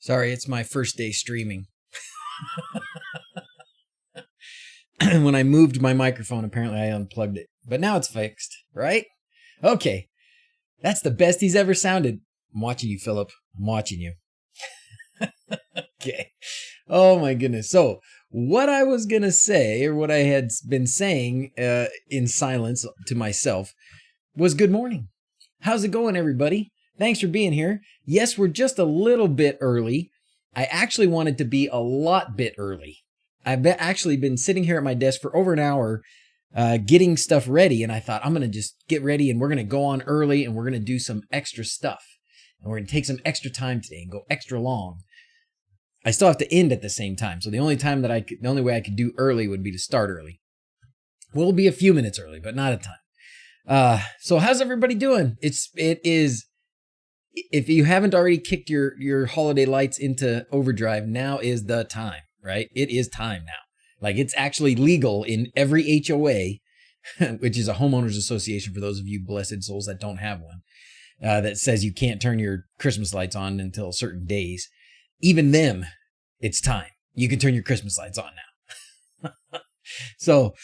Sorry, it's my first day streaming. When I moved my microphone, apparently I unplugged it. But now it's fixed, right? Okay. That's the best he's ever sounded. I'm watching you, Philip. I'm watching you. Okay. Oh my goodness. So what I was going to say, or what I had been saying in silence to myself, was good morning. How's it going, everybody? Thanks for being here. Yes, we're just a little bit early. I actually wanted to be a lot bit early. I've actually been sitting here at my desk for over an hour getting stuff ready, and I thought I'm going to just get ready and we're going to go on early and we're going to do some extra stuff. And we're going to take some extra time today and go extra long. I still have to end at the same time, so the only way I could do early would be to start early. We'll be a few minutes early, but not a ton. So how's everybody doing? It is. If you haven't already kicked your holiday lights into overdrive, now is the time, right? It is time now. Like, it's actually legal in every HOA, which is a homeowners association for those of you blessed souls that don't have one, that says you can't turn your Christmas lights on until certain days. Even them, it's time. You can turn your Christmas lights on now. So,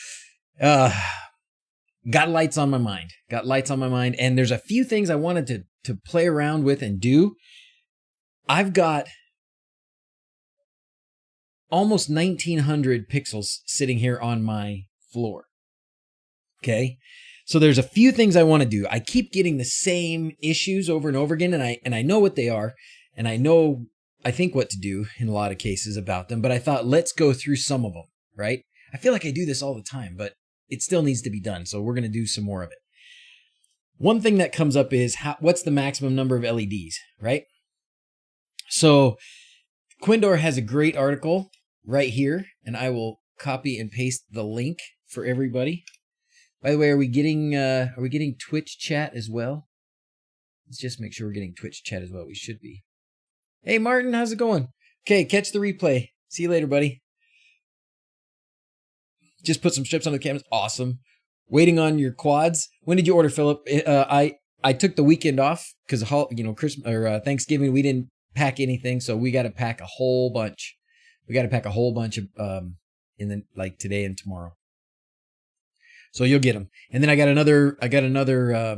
got lights on my mind. And there's a few things I wanted to play around with and do. I've got almost 1900 pixels sitting here on my floor. Okay. So there's a few things I want to do. I keep getting the same issues over and over again, and I know what they are, and I think what to do in a lot of cases about them, but I thought, let's go through some of them, right? I feel like I do this all the time, but it still needs to be done. So we're going to do some more of it. One thing that comes up is what's the maximum number of LEDs, right? So Quindor has a great article right here, and I will copy and paste the link for everybody. By the way, are we getting Twitch chat as well? Let's just make sure we're getting Twitch chat as well. We should be. Hey Martin, how's it going? Okay, catch the replay. See you later, buddy. Just put some strips on the cameras. Awesome. Waiting on your quads. When did you order, Philip? I took the weekend off because Christmas or Thanksgiving we didn't pack anything, so we got to pack a whole bunch. We got to pack a whole bunch of like today and tomorrow. So you'll get them. And then I got another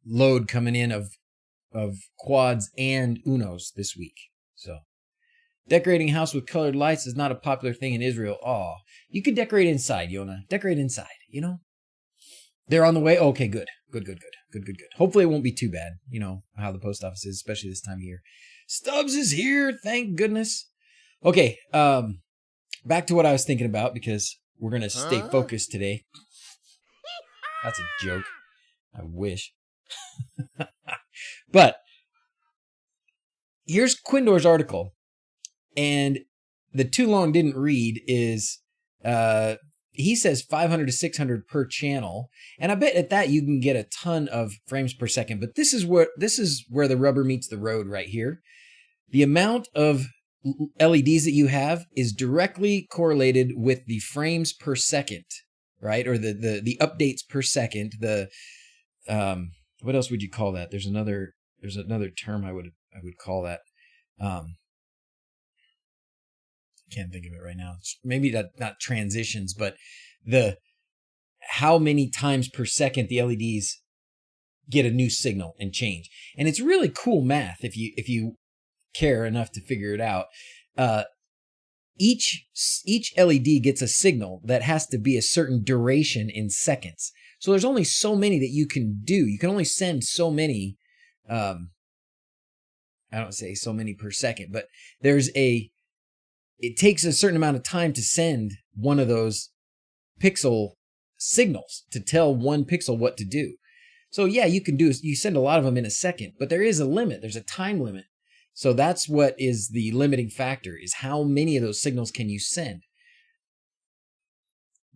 load coming in of quads and Unos this week. So decorating a house with colored lights is not a popular thing in Israel. Oh, you could decorate inside, Yona. Decorate inside, They're on the way. Okay, good. Hopefully it won't be too bad. You know how the post office is, especially this time of year. Stubbs is here. Thank goodness. Okay, back to what I was thinking about, because we're going to stay focused today. That's a joke. I wish. But here's Quindor's article. And the too long didn't read is, he says 500 to 600 per channel. And I bet at that you can get a ton of frames per second. But this is where the rubber meets the road right here. The amount of LEDs that you have is directly correlated with the frames per second, right? Or the updates per second. What else would you call that? There's another term I would call that. Can't think of it right now. Maybe not transitions, but how many times per second the LEDs get a new signal and change. And it's really cool math if you care enough to figure it out. Each LED gets a signal that has to be a certain duration in seconds. So there's only so many that you can do. You can only send so many. I don't say so many per second, but it takes a certain amount of time to send one of those pixel signals to tell one pixel what to do. So yeah, you send a lot of them in a second, but there is a limit. There's a time limit. So that's what is the limiting factor, is how many of those signals can you send.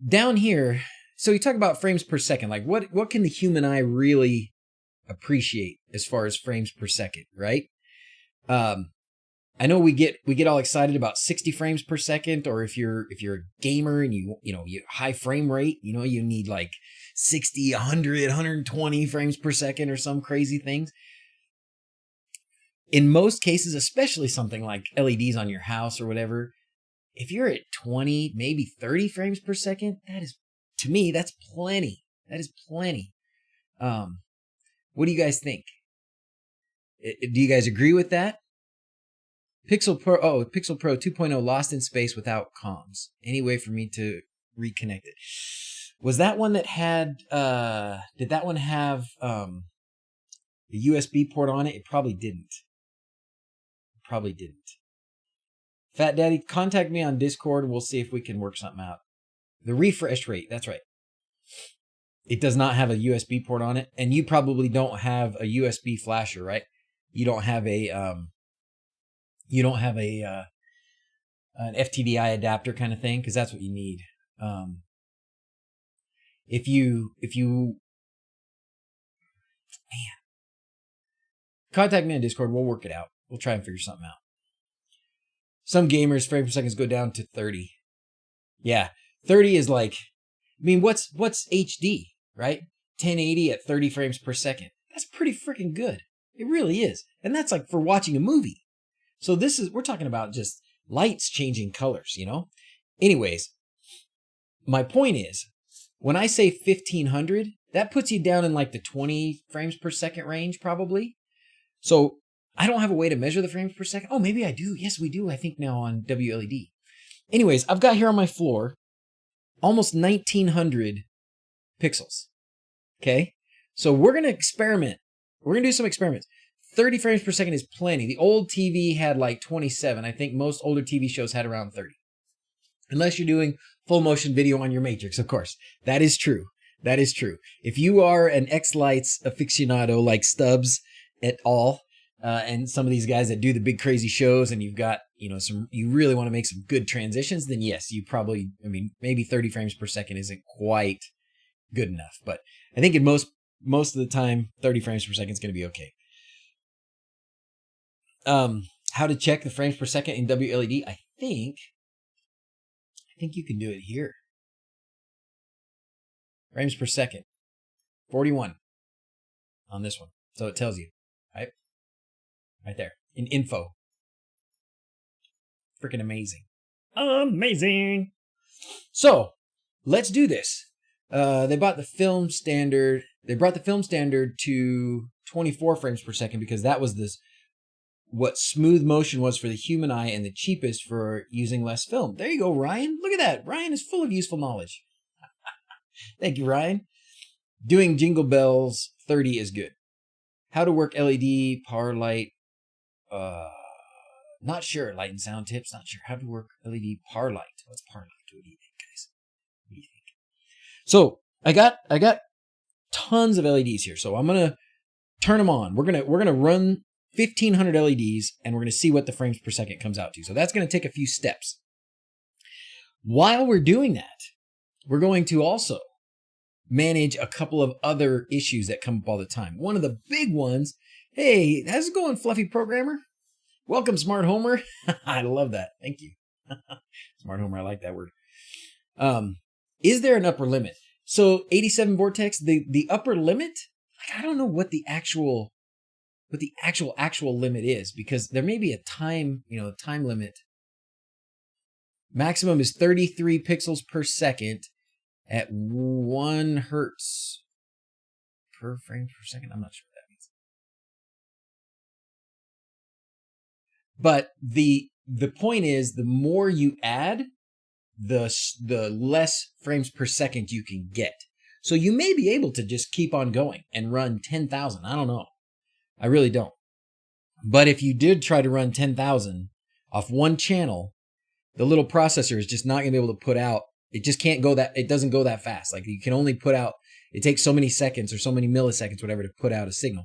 Down here, so you talk about frames per second, like what can the human eye really appreciate as far as frames per second, right? I know we get all excited about 60 frames per second, or if you're a gamer and you high frame rate, you need like 60, 100, 120 frames per second or some crazy things. in most cases, especially something like LEDs on your house or whatever, if you're at 20, maybe 30 frames per second, that is, to me, that's plenty. That is plenty. What do you guys think? Do you guys agree with that? Pixel Pro 2.0 lost in space without comms. Any way for me to reconnect it? Was that one that had, did that one have a USB port on it? It probably didn't. Probably didn't. Fat Daddy, contact me on Discord. We'll see if we can work something out. The refresh rate, that's right. It does not have a USB port on it, and you probably don't have a USB flasher, right? You don't have a an FTDI adapter kind of thing, because that's what you need. If you contact me on Discord, we'll work it out. We'll try and figure something out. Some gamers frames per second go down to 30. Yeah, 30 is like, I mean, what's HD, right? 1080 at 30 frames per second. That's pretty freaking good. It really is. And that's like for watching a movie. So we're talking about just lights changing colors, you know? Anyways, my point is, when I say 1500, that puts you down in like the 20 frames per second range, probably. So I don't have a way to measure the frames per second. Oh, maybe I do. Yes, we do, I think, now on WLED. Anyways, I've got here on my floor almost 1900 pixels. Okay? So we're going to experiment. We're going to do some experiments. 30 frames per second is plenty. The old TV had like 27. I think most older TV shows had around 30. Unless you're doing full motion video on your Matrix, of course. That is true. That is true. If you are an X-Lights aficionado like Stubbs et al., and some of these guys that do the big crazy shows, and you've got, you know, you really want to make some good transitions, then yes, you probably, I mean, maybe 30 frames per second isn't quite good enough. But I think in most of the time, 30 frames per second is going to be okay. How to check the frames per second in WLED? I think you can do it here. Frames per second, 41 on this one. So it tells you, right? Right there in info. Freaking amazing. Amazing. So let's do this. They brought the film standard to 24 frames per second because that was what smooth motion was for the human eye and the cheapest for using less film. There you go, Ryan. Look at that. Ryan is full of useful knowledge. Thank you, Ryan. Doing Jingle Bells 30 is good. How to work LED, power light. Not sure. Light and sound tips. Not sure. How to work LED power light. What's power light? What do you think, guys? What do you think? So I got tons of LEDs here. So I'm gonna turn them on. We're gonna run 1500 LEDs, and we're gonna see what the frames per second comes out to. So that's gonna take a few steps. While we're doing that, we're going to also manage a couple of other issues that come up all the time. One of the big ones. Hey, how's it going, Fluffy Programmer? Welcome, Smart Homer. I love that. Thank you. Smart Homer, I like that word. Is there an upper limit? So 87 Vortex, the upper limit, like, I don't know what the actual limit is, because there may be a time limit. Maximum is 33 pixels per second at 1 hertz per frame per second. I'm not sure what that means. But the point is, the more you add, the less frames per second you can get. So you may be able to just keep on going and run 10,000. I don't know. I really don't. But if you did try to run 10,000 off one channel, the little processor is just not going to be able to put out. It just can't go it doesn't go that fast. Like, you can only put out, it takes so many seconds or so many milliseconds, whatever, to put out a signal.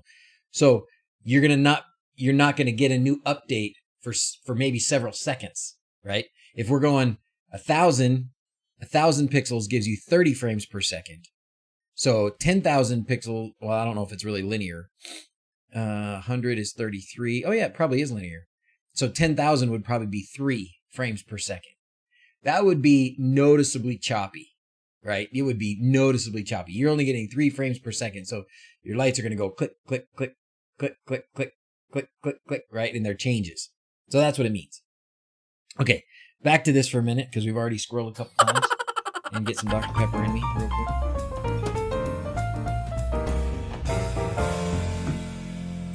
So you're not going to get a new update for maybe several seconds, right? If we're going 1,000 pixels gives you 30 frames per second. So 10,000 pixels, well, I don't know if it's really linear. 100 is 33. Oh yeah, it probably is linear. So 10,000 would probably be 3 frames per second. That would be noticeably choppy, right? It would be noticeably choppy. You're only getting 3 frames per second. So your lights are going to go click, click, click, click, click, click, click, click, click, right? And there changes. So that's what it means. Okay, back to this for a minute because we've already squirreled a couple times. And get some Dr. Pepper in me real quick.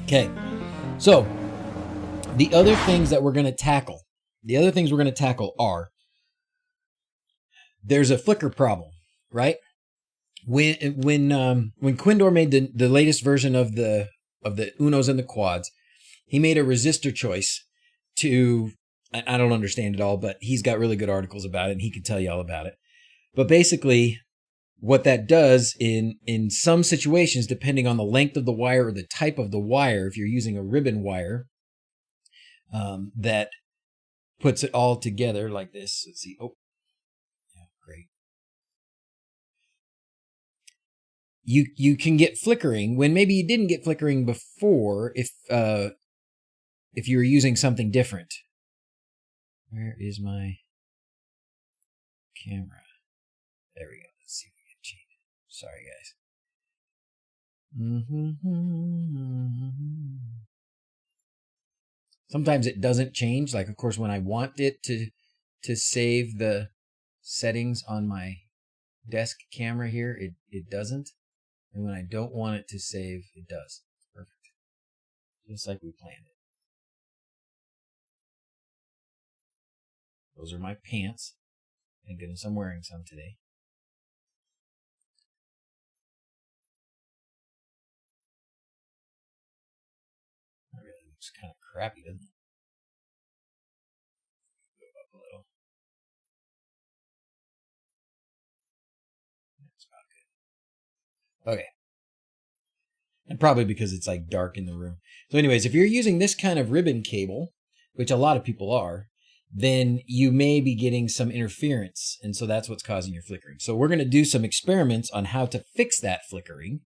Okay, so the other things that we're going to tackle, are, there's a flicker problem, right? When Quindor made the latest version of the Unos and the Quads, he made a resistor choice to, I don't understand it all, but he's got really good articles about it and he can tell you all about it. But basically, what that does in some situations, depending on the length of the wire or the type of the wire, if you're using a ribbon wire, that puts it all together like this. Let's see. Oh, yeah, great. You can get flickering when maybe you didn't get flickering before if you were using something different. Where is my camera? There we go. Let's see if we can change it. Sorry, guys. Sometimes it doesn't change. Like, of course, when I want it to save the settings on my desk camera here, it doesn't. And when I don't want it to save, it does. Perfect. Just like we planned it. Those are my pants. Thank goodness I'm wearing some today. That really looks kind of crappy, doesn't it? Go up a little. That's about good. Okay. And probably because it's like dark in the room. So anyways, if you're using this kind of ribbon cable, which a lot of people are, then you may be getting some interference. And so that's what's causing your flickering. So we're going to do some experiments on how to fix that flickering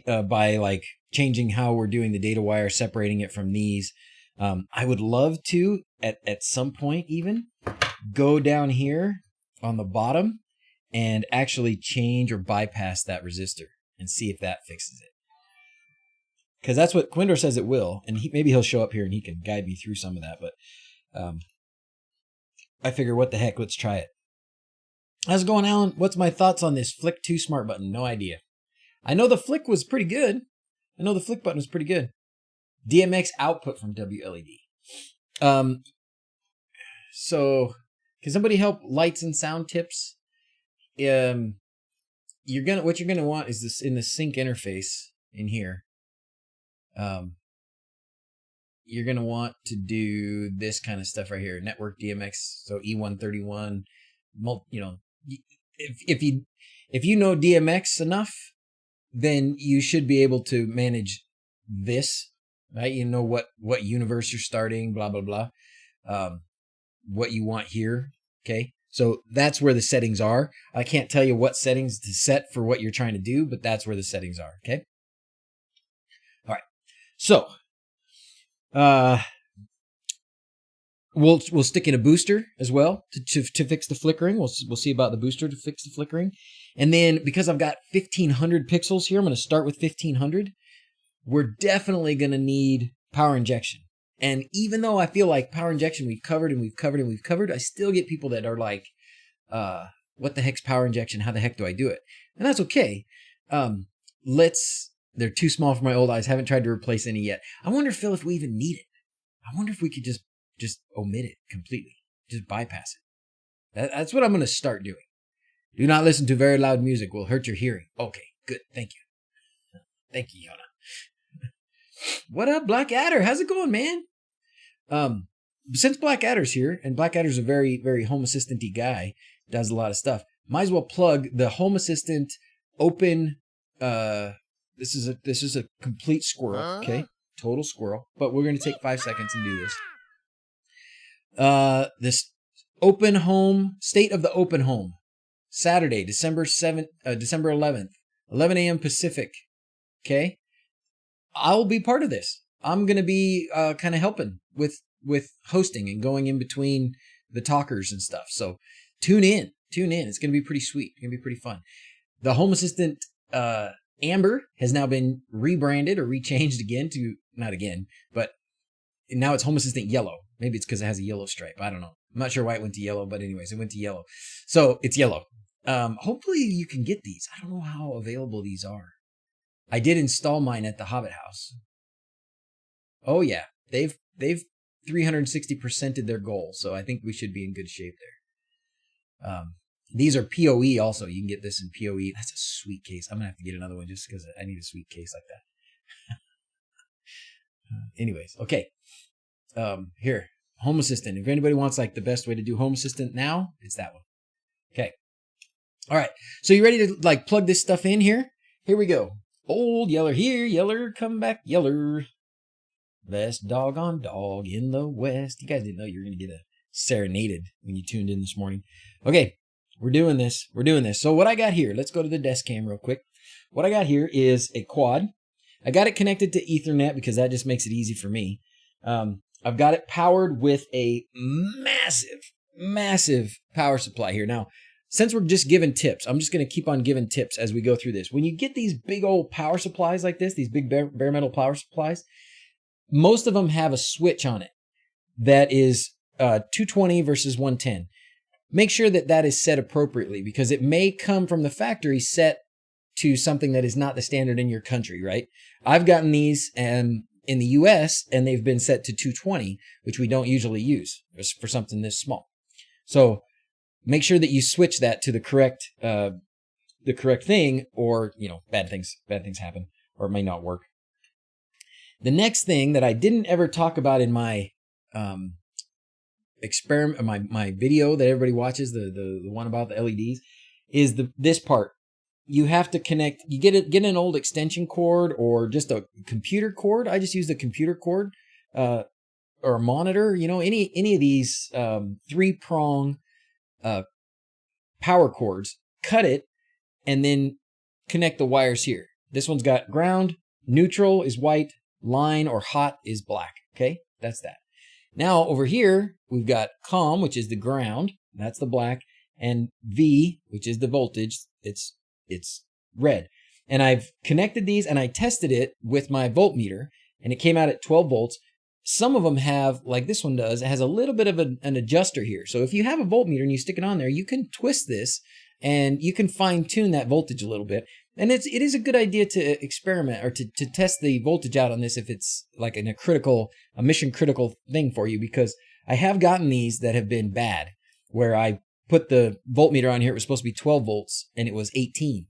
by like changing how we're doing the data wire, separating it from these. I would love to, at some point even, go down here on the bottom and actually change or bypass that resistor and see if that fixes it. Because that's what Quindor says it will. And maybe he'll show up here and he can guide me through some of that. But I figure, what the heck, let's try it. How's it going, Alan? What's my thoughts on this Flick 2 smart button? No idea. I know the Flick was pretty good. DMX output from WLED. So, can somebody help lights and sound tips? What you're gonna want is this in the sync interface in here. You're going to want to do this kind of stuff right here. Network DMX, so E131, if you know DMX enough, then you should be able to manage this, right? You know what universe you're starting, blah, blah, blah. What you want here, okay? So that's where the settings are. I can't tell you what settings to set for what you're trying to do, but that's where the settings are, okay? All right. So, we'll stick in a booster as well to fix the flickering. We'll see about the booster to fix the flickering. And then because I've got 1500 pixels here, I'm going to start with 1500. We're definitely going to need power injection. And even though I feel like power injection we've covered, I still get people that are like, what the heck's power injection? How the heck do I do it? And that's okay. They're too small for my old eyes. Haven't tried to replace any yet. I wonder, Phil, if we even need it. I wonder if we could just omit it completely. Just bypass it. That's what I'm going to start doing. Do not listen to very loud music. Will hurt your hearing. Okay, good. Thank you. Thank you, Yona. What up, Blackadder? How's it going, man? Since Blackadder's here, and Blackadder's a very, very Home Assistant-y guy, does a lot of stuff, might as well plug the Home Assistant open... This is a complete squirrel, okay? Total squirrel. But we're going to take 5 seconds and do this. This open home, state of the open home, Saturday, December 11th, 11 a.m. Pacific, okay? I'll be part of this. I'm going to be kind of helping with hosting and going in between the talkers and stuff. So tune in. It's going to be pretty sweet. It's going to be pretty fun. The Home Assistant... Amber has now been rebranded or rechanged again to not again, but now it's Home Assistant yellow. Maybe it's because it has a yellow stripe. I don't know. I'm not sure why it went to yellow, but anyways, it went to yellow. So it's yellow. Hopefully you can get these. I don't know how available these are. I did install mine at the Hobbit house. Oh yeah, they've 360%ed their goal, so I think we should be in good shape there. These are PoE also. You can get this in PoE. That's a sweet case. I'm gonna have to get another one just because I need a sweet case like that. Anyways, okay. Here, Home Assistant. If anybody wants like the best way to do Home Assistant now, it's that one. Okay. All right. So you ready to like plug this stuff in here? Here we go. Old Yeller here, Yeller, come back, Yeller. Best doggone dog in the West. You guys didn't know you were going to get a serenaded when you tuned in this morning. Okay, we're doing this. We're doing this. So what I got here, let's go to the desk cam real quick. What I got here is a quad. I got it connected to Ethernet because that just makes it easy for me. I've got it powered with a massive power supply here. Now, since we're just giving tips, I'm just going to keep on giving tips as we go through this. When you get these big old power supplies like this, these big bare metal power supplies, most of them have a switch on it that is 220 versus 110. Make sure that that is set appropriately because it may come from the factory set to something that is not the standard in your country, right? I've gotten these in the US and they've been set to 220, which we don't usually use for something this small. So make sure that you switch that to the correct thing, or bad things happen, or it may not work. The next thing that I didn't ever talk about in my experiment, my video that everybody watches, the one about the LEDs, is this part. You have to connect. You get an old extension cord or just a computer cord. I just use the computer cord or a monitor. Any of these 3-prong power cords. Cut it and then connect the wires here. This one's got ground. Neutral is white. Line or hot is black. Okay, that's that. Now over here we've got COM, which is the ground. That's the black, and V, which is the voltage. It's red. And I've connected these and I tested it with my voltmeter and it came out at 12 volts. Some of them have, like this one does, it has a little bit of an adjuster here. So if you have a voltmeter and you stick it on there, you can twist this and you can fine tune that voltage a little bit. And it is a good idea to experiment or to test the voltage out on this if it's like a mission critical thing for you, because I have gotten these that have been bad where I put the voltmeter on here. It was supposed to be 12 volts and it was 18,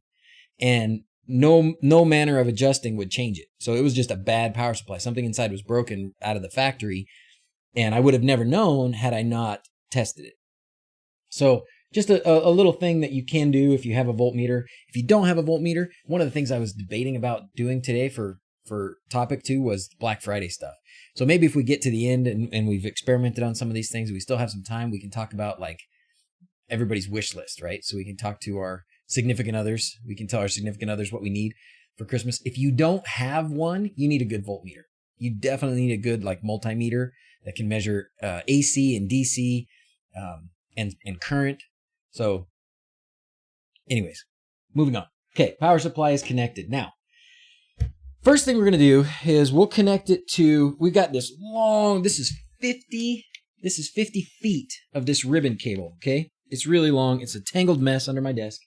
and no manner of adjusting would change it. So it was just a bad power supply. Something inside was broken out of the factory, and I would have never known had I not tested it. So just a little thing that you can do if you have a voltmeter. If you don't have a voltmeter, one of the things I was debating about doing today for topic 2 was Black Friday stuff. So maybe if we get to the end and we've experimented on some of these things, we still have some time, we can talk about like everybody's wish list, right? So we can talk to our significant others. We can tell our significant others what we need for Christmas. If you don't have one, you need a good voltmeter. You definitely need a good like multimeter that can measure AC and DC and current. So anyways, moving on. Okay, power supply is connected. Now, first thing we're going to do is we'll connect it to, we've got this long, this is 50 feet of this ribbon cable, okay? It's really long. It's a tangled mess under my desk.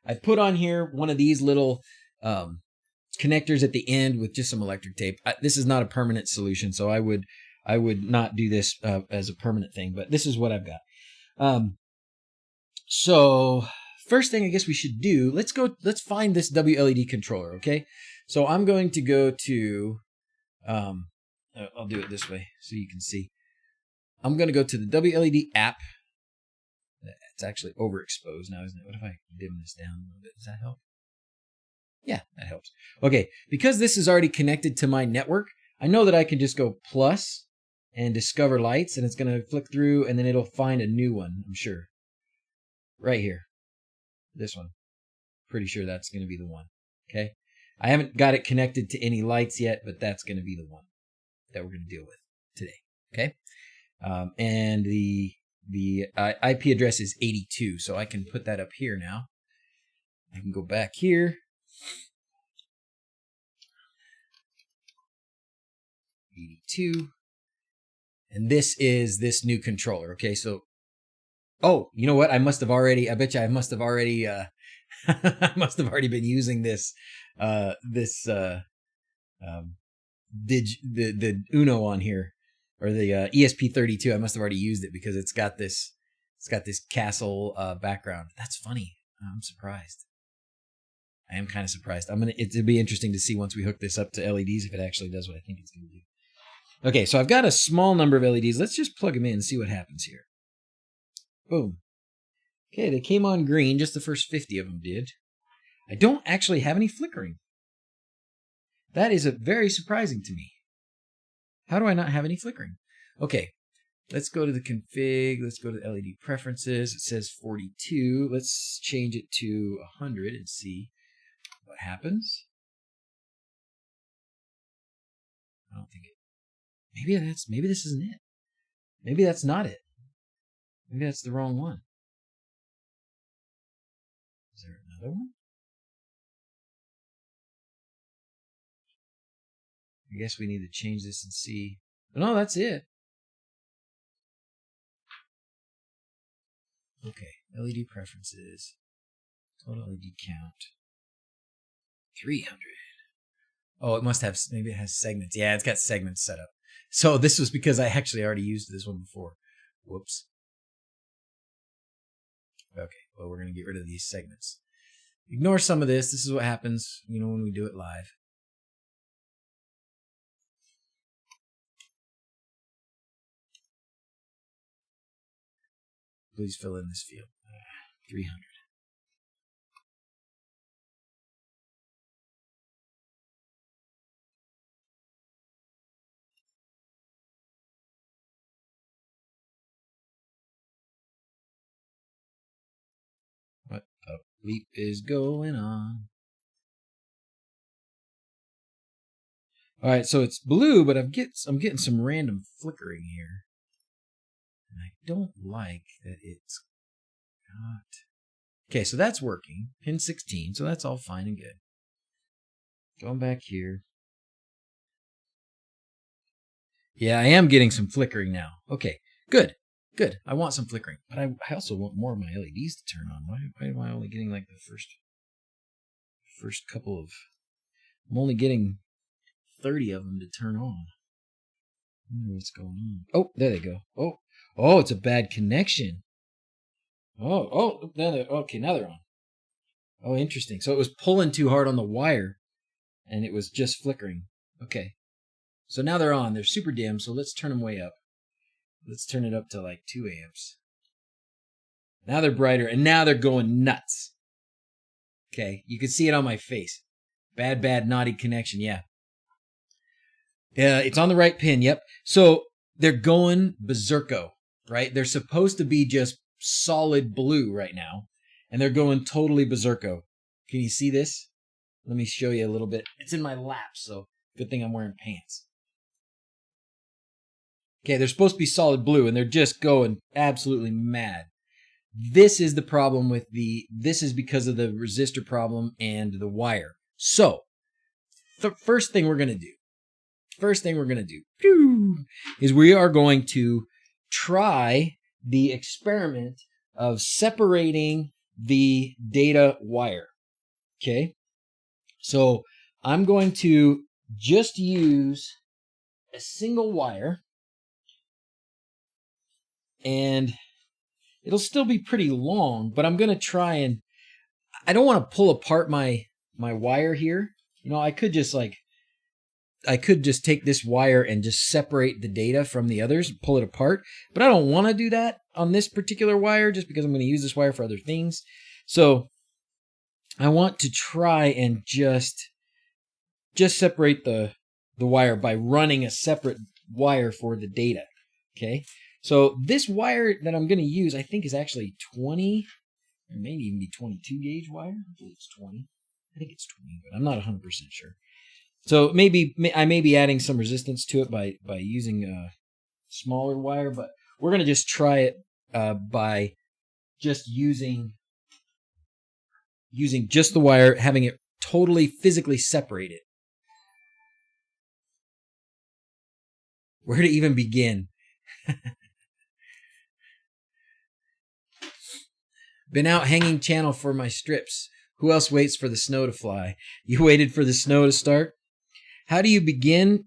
I put on here one of these little connectors at the end with just some electric tape. This is not a permanent solution, so I would not do this as a permanent thing, but this is what I've got. So first thing I guess we should do, let's find this WLED controller, okay? So I'm going to go to, I'll do it this way so you can see. I'm going to go to the WLED app. It's actually overexposed now, isn't it? What if I dim this down a little bit? Does that help? Yeah, that helps. Okay, because this is already connected to my network, I know that I can just go plus and discover lights, and it's going to flick through, and then it'll find a new one, I'm sure. Right here. This one. Pretty sure that's going to be the one. Okay? I haven't got it connected to any lights yet, but that's going to be the one that we're going to deal with today. Okay? And the IP address is 82, so I can put that up here now. I can go back here. 82. And this is this new controller. Okay, so, oh, you know what? I bet you I must have already, I must have already been using the Uno on here, or the ESP32. I must have already used it because it's got this castle background. That's funny. I'm surprised. I am kind of surprised. It'll be interesting to see once we hook this up to LEDs if it actually does what I think it's going to do. Okay, so I've got a small number of LEDs. Let's just plug them in and see what happens here. Boom. Okay, they came on green. Just the first 50 of them did. I don't actually have any flickering. That is very surprising to me. How do I not have any flickering? Okay, let's go to the config. Let's go to the LED preferences. It says 42. Let's change it to 100 and see what happens. I don't think it. Maybe this isn't it. Maybe that's not it. Maybe that's the wrong one. Is there another one? I guess we need to change this and see. No, that's it. Okay, LED preferences. Total LED count. 300. Oh, it must have, maybe it has segments. Yeah, it's got segments set up. So this was because I actually already used this one before. Whoops. Okay, well, we're going to get rid of these segments. Ignore some of this. This is what happens, when we do it live. Please fill in this field. 300. What a bleep is going on? All right, so it's blue, but I'm getting some random flickering here. And I don't like that it's got... Okay, so that's working. Pin 16, so that's all fine and good. Going back here. Yeah, I am getting some flickering now. Okay, good. Good. I want some flickering. But I also want more of my LEDs to turn on. Why am I only getting like the first couple of... I'm only getting 30 of them to turn on. I wonder what's going on. Oh, there they go. Oh, it's a bad connection. Okay, now they're on. Oh, interesting. So it was pulling too hard on the wire, and it was just flickering. Okay. So now they're on. They're super dim, so let's turn them way up. Let's turn it up to like 2 amps. Now they're brighter, and now they're going nuts. Okay, you can see it on my face. Bad, naughty connection, yeah. It's on the right pin, yep. So they're going berserko, right? They're supposed to be just solid blue right now, and they're going totally berserko. Can you see this? Let me show you a little bit. It's in my lap, so good thing I'm wearing pants. Okay, they're supposed to be solid blue, and they're just going absolutely mad. This is the problem with this is because of the resistor problem and the wire. So, the first thing we're going to do is we are going to try the experiment of separating the data wire. Okay? So, I'm going to just use a single wire, and it'll still be pretty long, but I'm going to try and... I don't want to pull apart my wire here. I could just take this wire and just separate the data from the others and pull it apart. But I don't want to do that on this particular wire just because I'm going to use this wire for other things. So I want to try and just separate the wire by running a separate wire for the data. Okay. So this wire that I'm going to use, I think, is actually 20, or maybe even be 22 gauge wire. I believe it's 20. I think it's 20, but I'm not 100% sure. So I may be adding some resistance to it by using a smaller wire, but we're going to just try it by just using just the wire, having it totally physically separated. Where to even begin? Been out hanging channel for my strips. Who else waits for the snow to fly? You waited for the snow to start? How do you begin?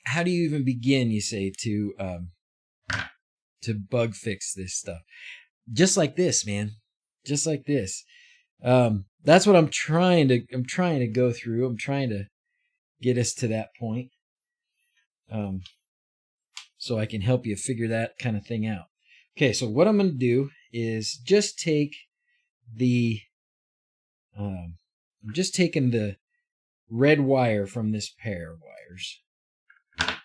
How do you even begin, you say, to bug fix this stuff? Just like this, man. Just like this. That's what I'm trying to go through. I'm trying to get us to that point. So I can help you figure that kind of thing out. Okay, so what I'm going to do is just take the I'm just taking the red wire from this pair of wires. I'm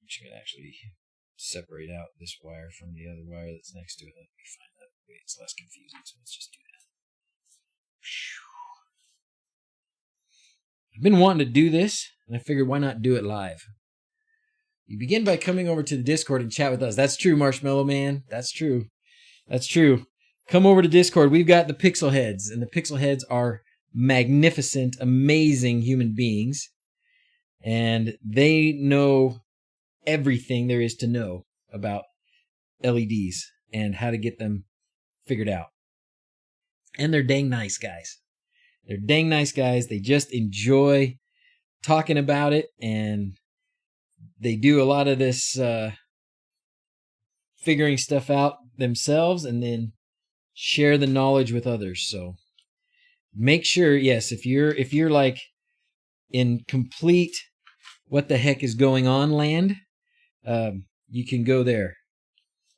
just going to actually separate out this wire from the other wire that's next to it. Let me find that way it's less confusing, so let's just do that. I've been wanting to do this, and I figured why not do it live. You begin by coming over to the Discord and chat with us. That's true, Marshmallow Man. That's true. That's true. Come over to Discord. We've got the Pixel Heads, and the Pixel Heads are magnificent, amazing human beings, and they know everything there is to know about LEDs and how to get them figured out. And they're dang nice guys. They're dang nice guys. They just enjoy talking about it, and they do a lot of this figuring stuff out themselves and then share the knowledge with others. So make sure, yes, if you're like in complete what the heck is going on land, you can go there.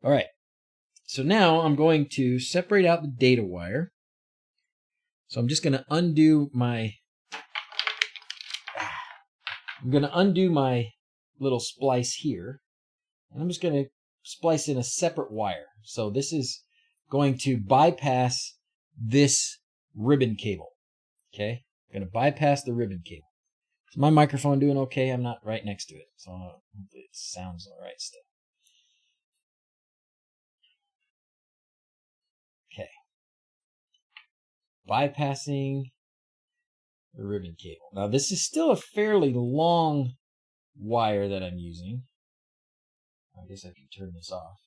All right. So now I'm going to separate out the data wire. So I'm just going to undo my little splice here. And I'm just going to splice in a separate wire. So this is going to bypass this ribbon cable. Okay? I'm going to bypass the ribbon cable. Is my microphone doing okay? I'm not right next to it, so hopefully it sounds all right still. Okay. Bypassing the ribbon cable. Now this is still a fairly long wire that I'm using. I guess I can turn this off.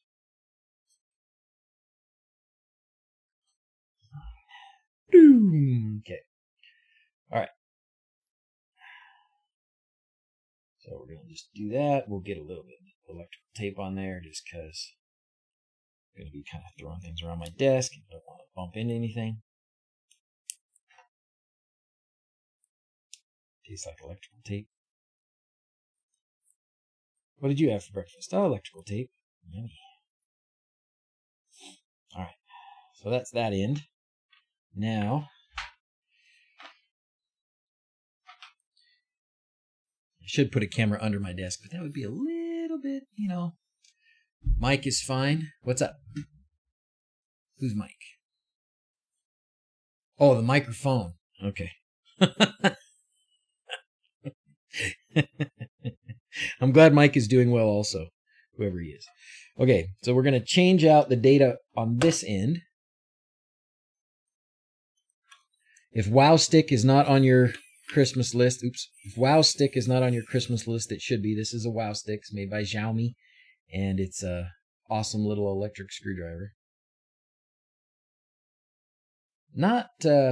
Okay. All right. So we're going to just do that. We'll get a little bit of electrical tape on there just because I'm going to be kind of throwing things around my desk and don't want to bump into anything. Tastes like electrical tape. What did you have for breakfast? Oh, electrical tape. Yummy. All right. So that's that end. Now, I should put a camera under my desk, but that would be a little bit, Mike is fine. What's up? Who's Mike? Oh, the microphone. Okay. I'm glad Mike is doing well also, whoever he is. Okay, so we're going to change out the data on this end. If WowStick is not on your Christmas list, if WowStick is not on your Christmas list, it should be. This is a WowStick. It's made by Xiaomi, and it's a awesome little electric screwdriver. I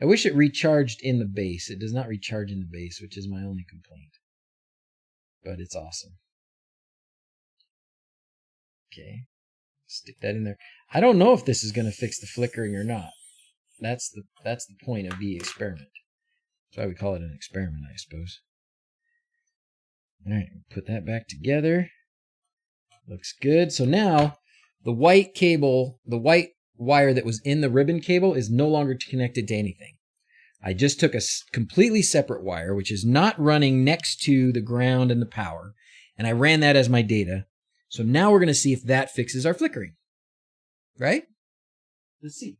wish it recharged in the base. It does not recharge in the base, which is my only complaint. But it's awesome. Okay, stick that in there. I don't know if this is going to fix the flickering or not. That's the point of the experiment. That's why we call it an experiment, I suppose. All right, put that back together. Looks good. So now the white cable, the white wire that was in the ribbon cable is no longer connected to anything. I just took a completely separate wire, which is not running next to the ground and the power, and I ran that as my data. So now we're going to see if that fixes our flickering. Right? Let's see.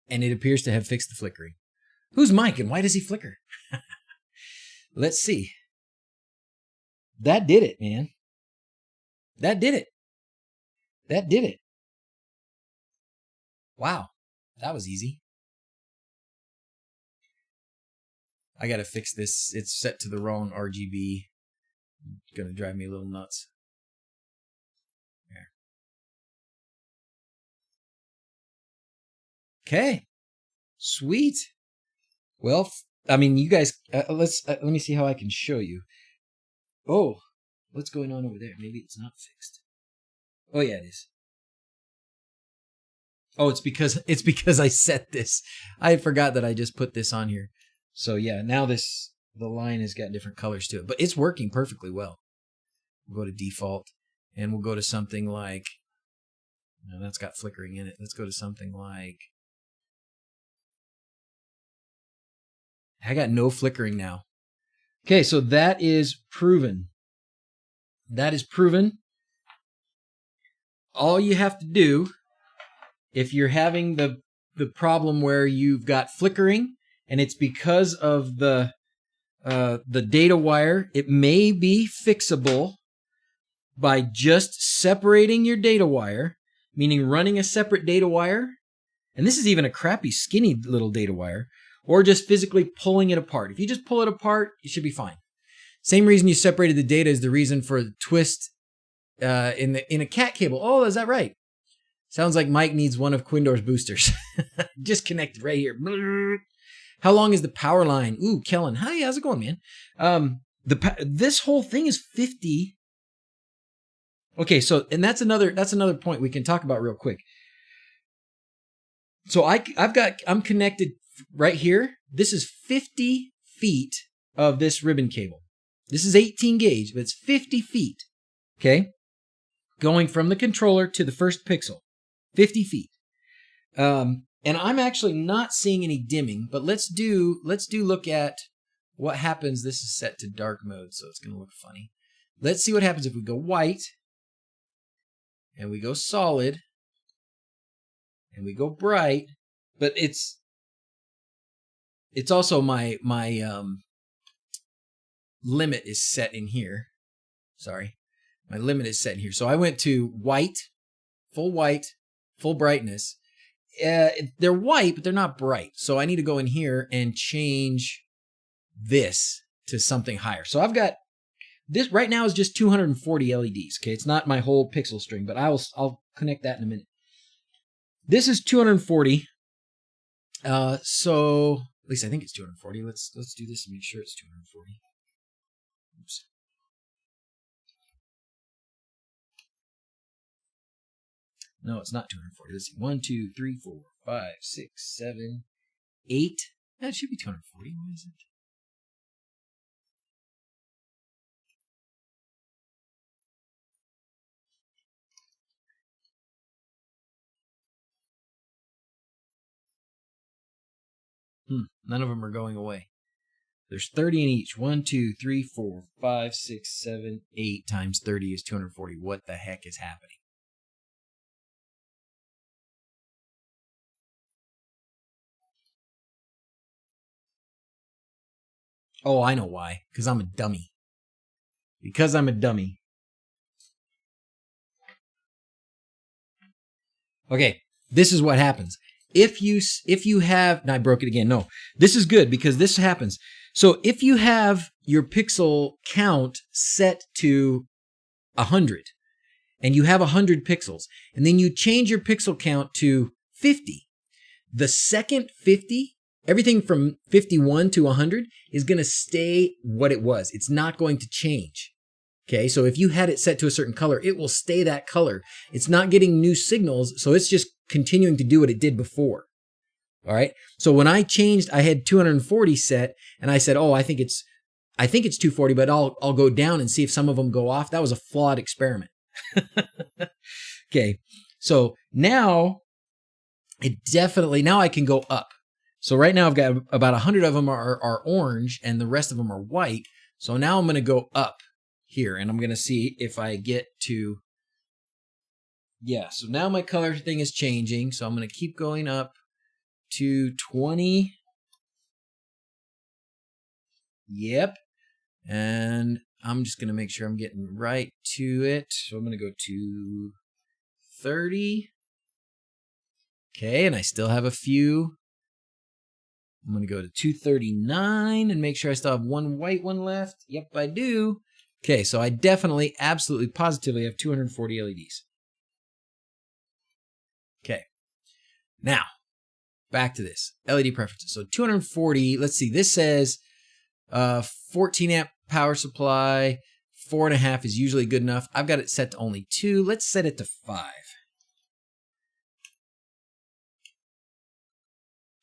And it appears to have fixed the flickering. Who's Mike and why does he flicker? Let's see. That did it, man. That did it. That did it. Wow. That was easy. I gotta fix this. It's set to the wrong RGB. It's gonna drive me a little nuts. There. Okay. Sweet. Well, I mean, you guys, let me see how I can show you. Oh, what's going on over there? Maybe it's not fixed. Oh yeah, it is. Oh, it's because I set this. I forgot that I just put this on here. So yeah, now the line has got different colors to it, but it's working perfectly well. We'll go to default, and we'll go to something like, no, that's got flickering in it. Let's go to something like, I got no flickering now. Okay, so that is proven. That is proven. All you have to do, if you're having the problem where you've got flickering and it's because of the data wire, it may be fixable by just separating your data wire, meaning running a separate data wire, and this is even a crappy skinny little data wire, or just physically pulling it apart. If you just pull it apart, you should be fine. Same reason you separated the data is the reason for the twist in a cat cable. Oh, is that right? Sounds like Mike needs one of Quindor's boosters. Just connected right here. How long is the power line? Ooh, Kellen. Hi, how's it going, man? This whole thing is 50. Okay, so and that's another point we can talk about real quick. So I'm connected right here. This is 50 feet of this ribbon cable. This is 18 gauge, but it's 50 feet. Okay, going from the controller to the first pixel. 50 feet. And I'm actually not seeing any dimming, but let's look at what happens. This is set to dark mode, so it's going to look funny. Let's see what happens if we go white, and we go solid, and we go bright, but it's also my limit is set in here. Sorry. My limit is set in here. So I went to white, full brightness. They're white, but they're not bright. So I need to go in here and change this to something higher. So I've got this right now is just 240 LEDs. Okay, it's not my whole pixel string, but I'll connect that in a minute. This is 240. So at least I think it's 240. Let's do this and make sure it's 240. Oops. No, it's not 240. Let's see. 1, 2, 3, 4, 5, 6, 7, 8. That should be 240. Why is it? None of them are going away. There's 30 in each. 1, 2, 3, 4, 5, 6, 7, 8 times 30 is 240. What the heck is happening? Oh, I know why. Because I'm a dummy. Okay, this is what happens. If you have, and I broke it again. No, this is good because this happens. So if you have your pixel count set to 100, and you have 100 pixels, and then you change your pixel count to 50, the second 50, everything from 51 to 100 is going to stay what it was. It's not going to change. Okay, so if you had it set to a certain color, it will stay that color. It's not getting new signals, so it's just continuing to do what it did before. All right, so when I changed, I had 240 set, and I said, oh, I think it's 240, but I'll go down and see if some of them go off. That was a flawed experiment. Okay, so now now I can go up. So right now I've got about 100 of them are orange, and the rest of them are white. So now I'm going to go up here, and I'm going to see if I get to, yeah, so now my color thing is changing. So I'm going to keep going up to 20. Yep. And I'm just going to make sure I'm getting right to it. So I'm going to go to 30. Okay, and I still have a few I'm going to go to 239 and make sure I still have one white one left. Yep, I do. Okay, so I definitely, absolutely, positively have 240 LEDs. Okay, now back to this LED preferences. So 240, let's see, this says 14 amp power supply, 4.5 is usually good enough. I've got it set to only 2. Let's set it to 5.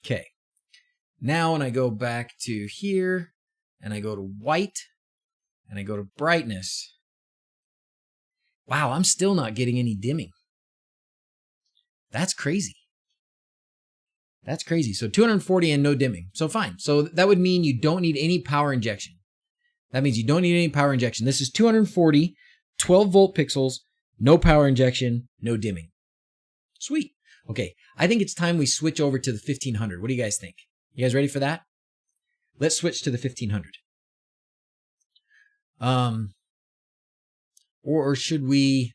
Okay, now when I go back to here and I go to white and I go to brightness, wow, I'm still not getting any dimming. That's crazy. That's crazy. So 240 and no dimming. So fine. So that would mean you don't need any power injection. That means you don't need any power injection. This is 240, 12 volt pixels, no power injection, no dimming. Sweet. Okay, I think it's time we switch over to the 1500. What do you guys think? You guys ready for that? Let's switch to the 1500. Or should we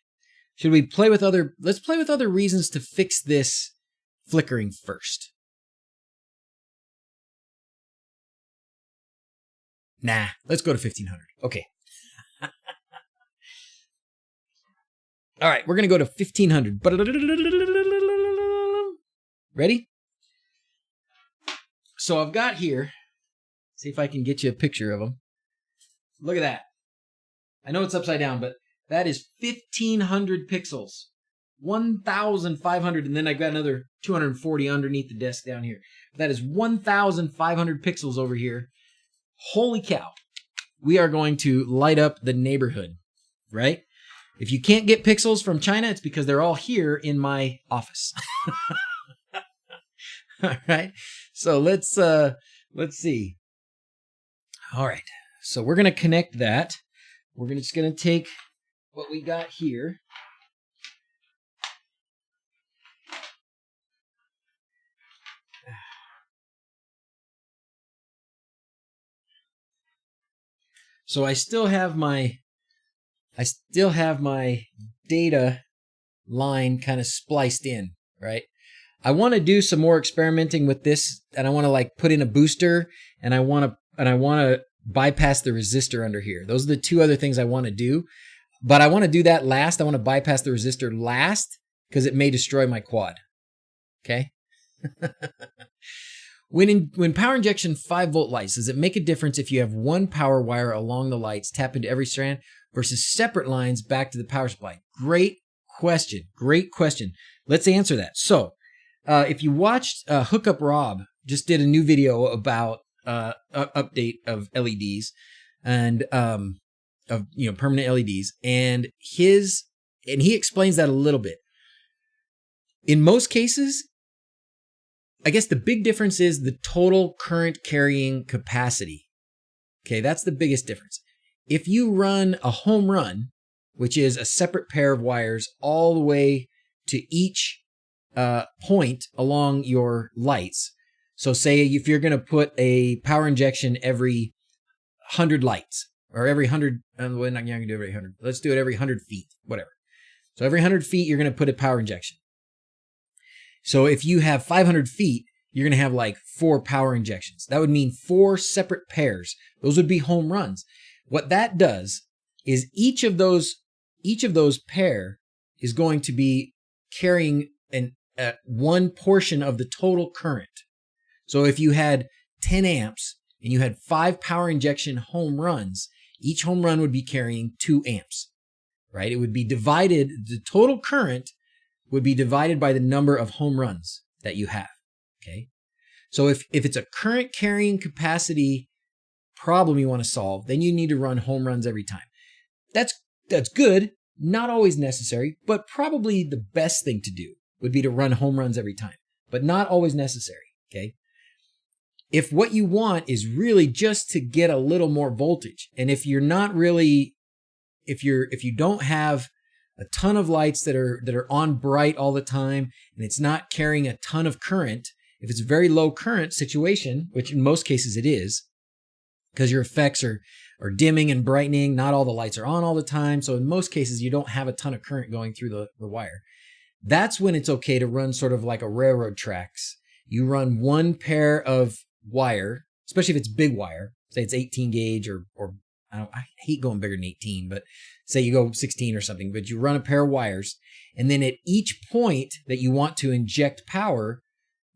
play with other, let's play with other reasons to fix this flickering first. Nah, let's go to 1500. Okay. All right, we're going to go to 1500. Ready? So I've got here, see if I can get you a picture of them. Look at that. I know it's upside down, but that is 1500 pixels. 1,500, and then I've got another 240 underneath the desk down here. That is 1,500 pixels over here. Holy cow. We are going to light up the neighborhood, right? If you can't get pixels from China, it's because they're all here in my office. All right. So let's see. All right. So we're going to connect that. We're just going to take what we got here. So I still have my data line kind of spliced in, right? I want to do some more experimenting with this, and I want to like put in a booster, and I want to bypass the resistor under here. Those are the two other things I want to do, but I want to do that last. I want to bypass the resistor last because it may destroy my quad. Okay. When power injection 5 volt lights, does it make a difference if you have one power wire along the lights tap into every strand versus separate lines back to the power supply? Great question. Great question. Let's answer that. So, if you watched Hookup Rob just did a new video about update of LEDs and of permanent LEDs, and he explains that a little bit. In most cases, I guess the big difference is the total current carrying capacity. Okay, that's the biggest difference. If you run a home run, which is a separate pair of wires all the way to each point along your lights. So say if you're going to put a power injection every 100 lights, or every 100, we're not going to do every 100. Let's do it every 100 feet, whatever. So every 100 feet, you're going to put a power injection. So if you have 500 feet, you're going to have like 4 power injections. That would mean 4 separate pairs. Those would be home runs. What that does is each of those pair is going to be carrying one portion of the total current. So if you had 10 amps and you had 5 power injection home runs, each home run would be carrying 2 amps, right? It would be divided, the total current would be divided by the number of home runs that you have, okay? So if it's a current carrying capacity problem you want to solve, then you need to run home runs every time. That's good, not always necessary, but probably the best thing to do would be to run home runs every time, but not always necessary, okay? If what you want is really just to get a little more voltage, and if you're not really, if you don't have a ton of lights that are on bright all the time, and it's not carrying a ton of current, if it's a very low current situation, which in most cases it is, because your effects are dimming and brightening, not all the lights are on all the time, so in most cases you don't have a ton of current going through the wire. That's when it's okay to run sort of like a railroad tracks. You run one pair of wire, especially if it's big wire, say it's 18 gauge or I hate going bigger than 18, but say you go 16 or something, but you run a pair of wires, and then at each point that you want to inject power,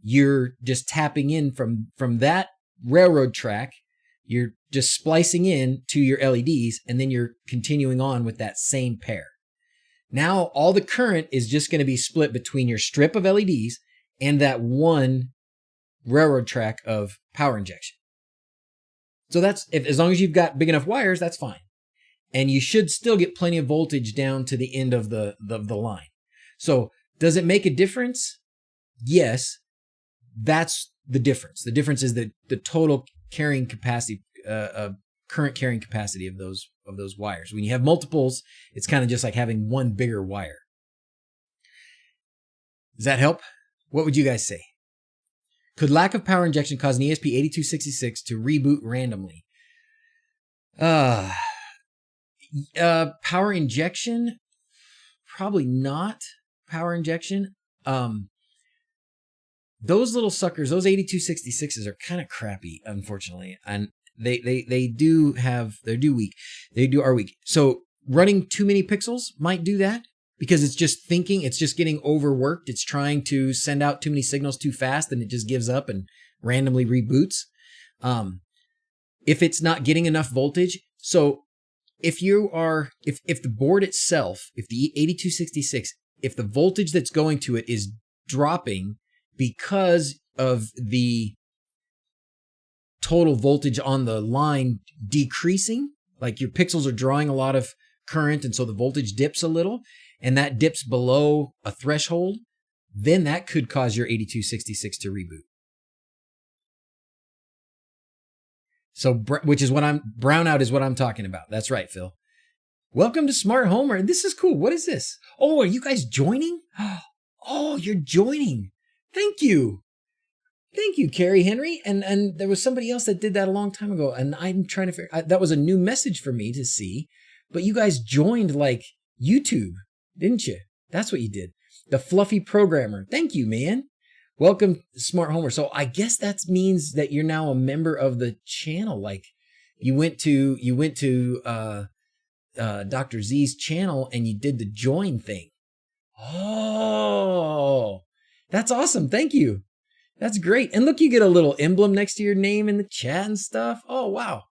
you're just tapping in from that railroad track. You're just splicing in to your LEDs, and then you're continuing on with that same pair. Now all the current is just going to be split between your strip of LEDs and that one railroad track of power injection. So that's, as long as you've got big enough wires, that's fine. And you should still get plenty of voltage down to the end of the line. So does it make a difference? Yes, that's the difference. The difference is the total carrying capacity, current carrying capacity of those wires. When you have multiples, it's kind of just like having one bigger wire. Does that help? What would you guys say? Could lack of power injection cause an ESP8266 to reboot randomly? Power injection? Probably not power injection. Those little suckers, those 8266s are kind of crappy, unfortunately. And they are weak. So running too many pixels might do that, because it's just thinking, it's just getting overworked. It's trying to send out too many signals too fast, and it just gives up and randomly reboots. If it's not getting enough voltage. So if the board itself, if the 8266, if the voltage that's going to it is dropping because of the total voltage on the line decreasing, like your pixels are drawing a lot of current, and so the voltage dips a little, and that dips below a threshold, then that could cause your 8266 to reboot. So, which is what brownout is what I'm talking about. That's right, Phil. Welcome to Smart Homer. This is cool. What is this? Oh, are you guys joining? Oh, you're joining. Thank you. Thank you, Carrie Henry. And there was somebody else that did that a long time ago, and I'm trying to figure, that was a new message for me to see, but you guys joined like YouTube, didn't you? That's what you did. The Fluffy Programmer. Thank you, man. Welcome, Smart Homer. So I guess that means that you're now a member of the channel. Like you went to DrZz's channel and you did the join thing. Oh, that's awesome. Thank you. That's great. And look, you get a little emblem next to your name in the chat and stuff. Oh, wow.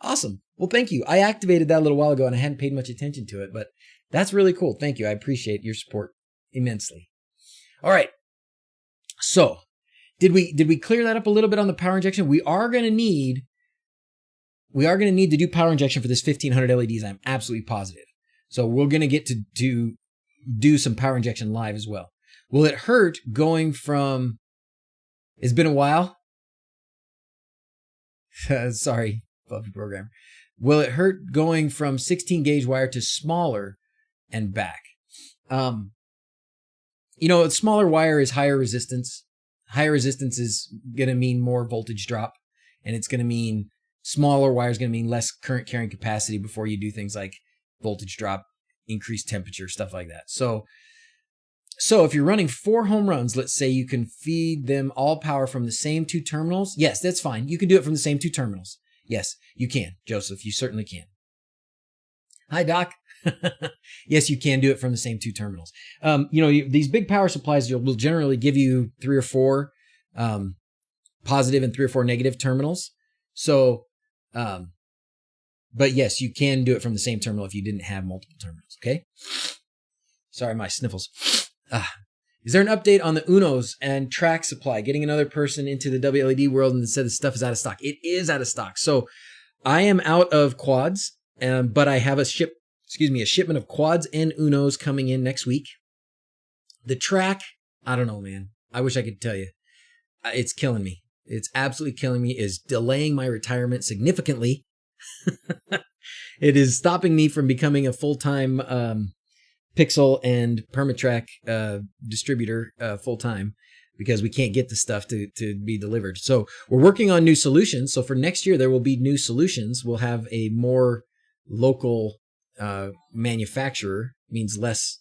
Awesome. Well, thank you. I activated that a little while ago and I hadn't paid much attention to it, but that's really cool. Thank you. I appreciate your support immensely. All right. So did we clear that up a little bit on the power injection? We are going to need to do power injection for this 1500 LEDs. I'm absolutely positive. So we're going to get to do some power injection live as well. Will it hurt going from, it's been a while. Sorry, Fluffy Programmer. Will it hurt going from 16 gauge wire to smaller and back? Smaller wire is higher resistance. Higher resistance is going to mean more voltage drop, and it's going to mean smaller wire is going to mean less current carrying capacity before you do things like voltage drop, increased temperature, stuff like that. So if you're running 4 home runs, let's say you can feed them all power from the same 2 terminals. Yes, that's fine. You can do it from the same 2 terminals. Yes, you can, Joseph. You certainly can. Hi, Doc. Yes, you can do it from the same 2 terminals. These big power supplies will generally give you 3 or 4 positive and 3 or 4 negative terminals. So, but yes, you can do it from the same terminal if you didn't have multiple terminals. Okay. Sorry, my sniffles. Is there an update on the Unos and track supply? Getting another person into the WLED world and said the stuff is out of stock. It is out of stock. So I am out of quads, but I have a shipment of quads and Unos coming in next week. The track, I don't know, man. I wish I could tell you. It's killing me. It's absolutely killing me. It's delaying my retirement significantly. It is stopping me from becoming a full-time Pixel and Permatrack distributor full-time, because we can't get the stuff to be delivered. So we're working on new solutions. So for next year, there will be new solutions. We'll have a more local manufacturer, means less.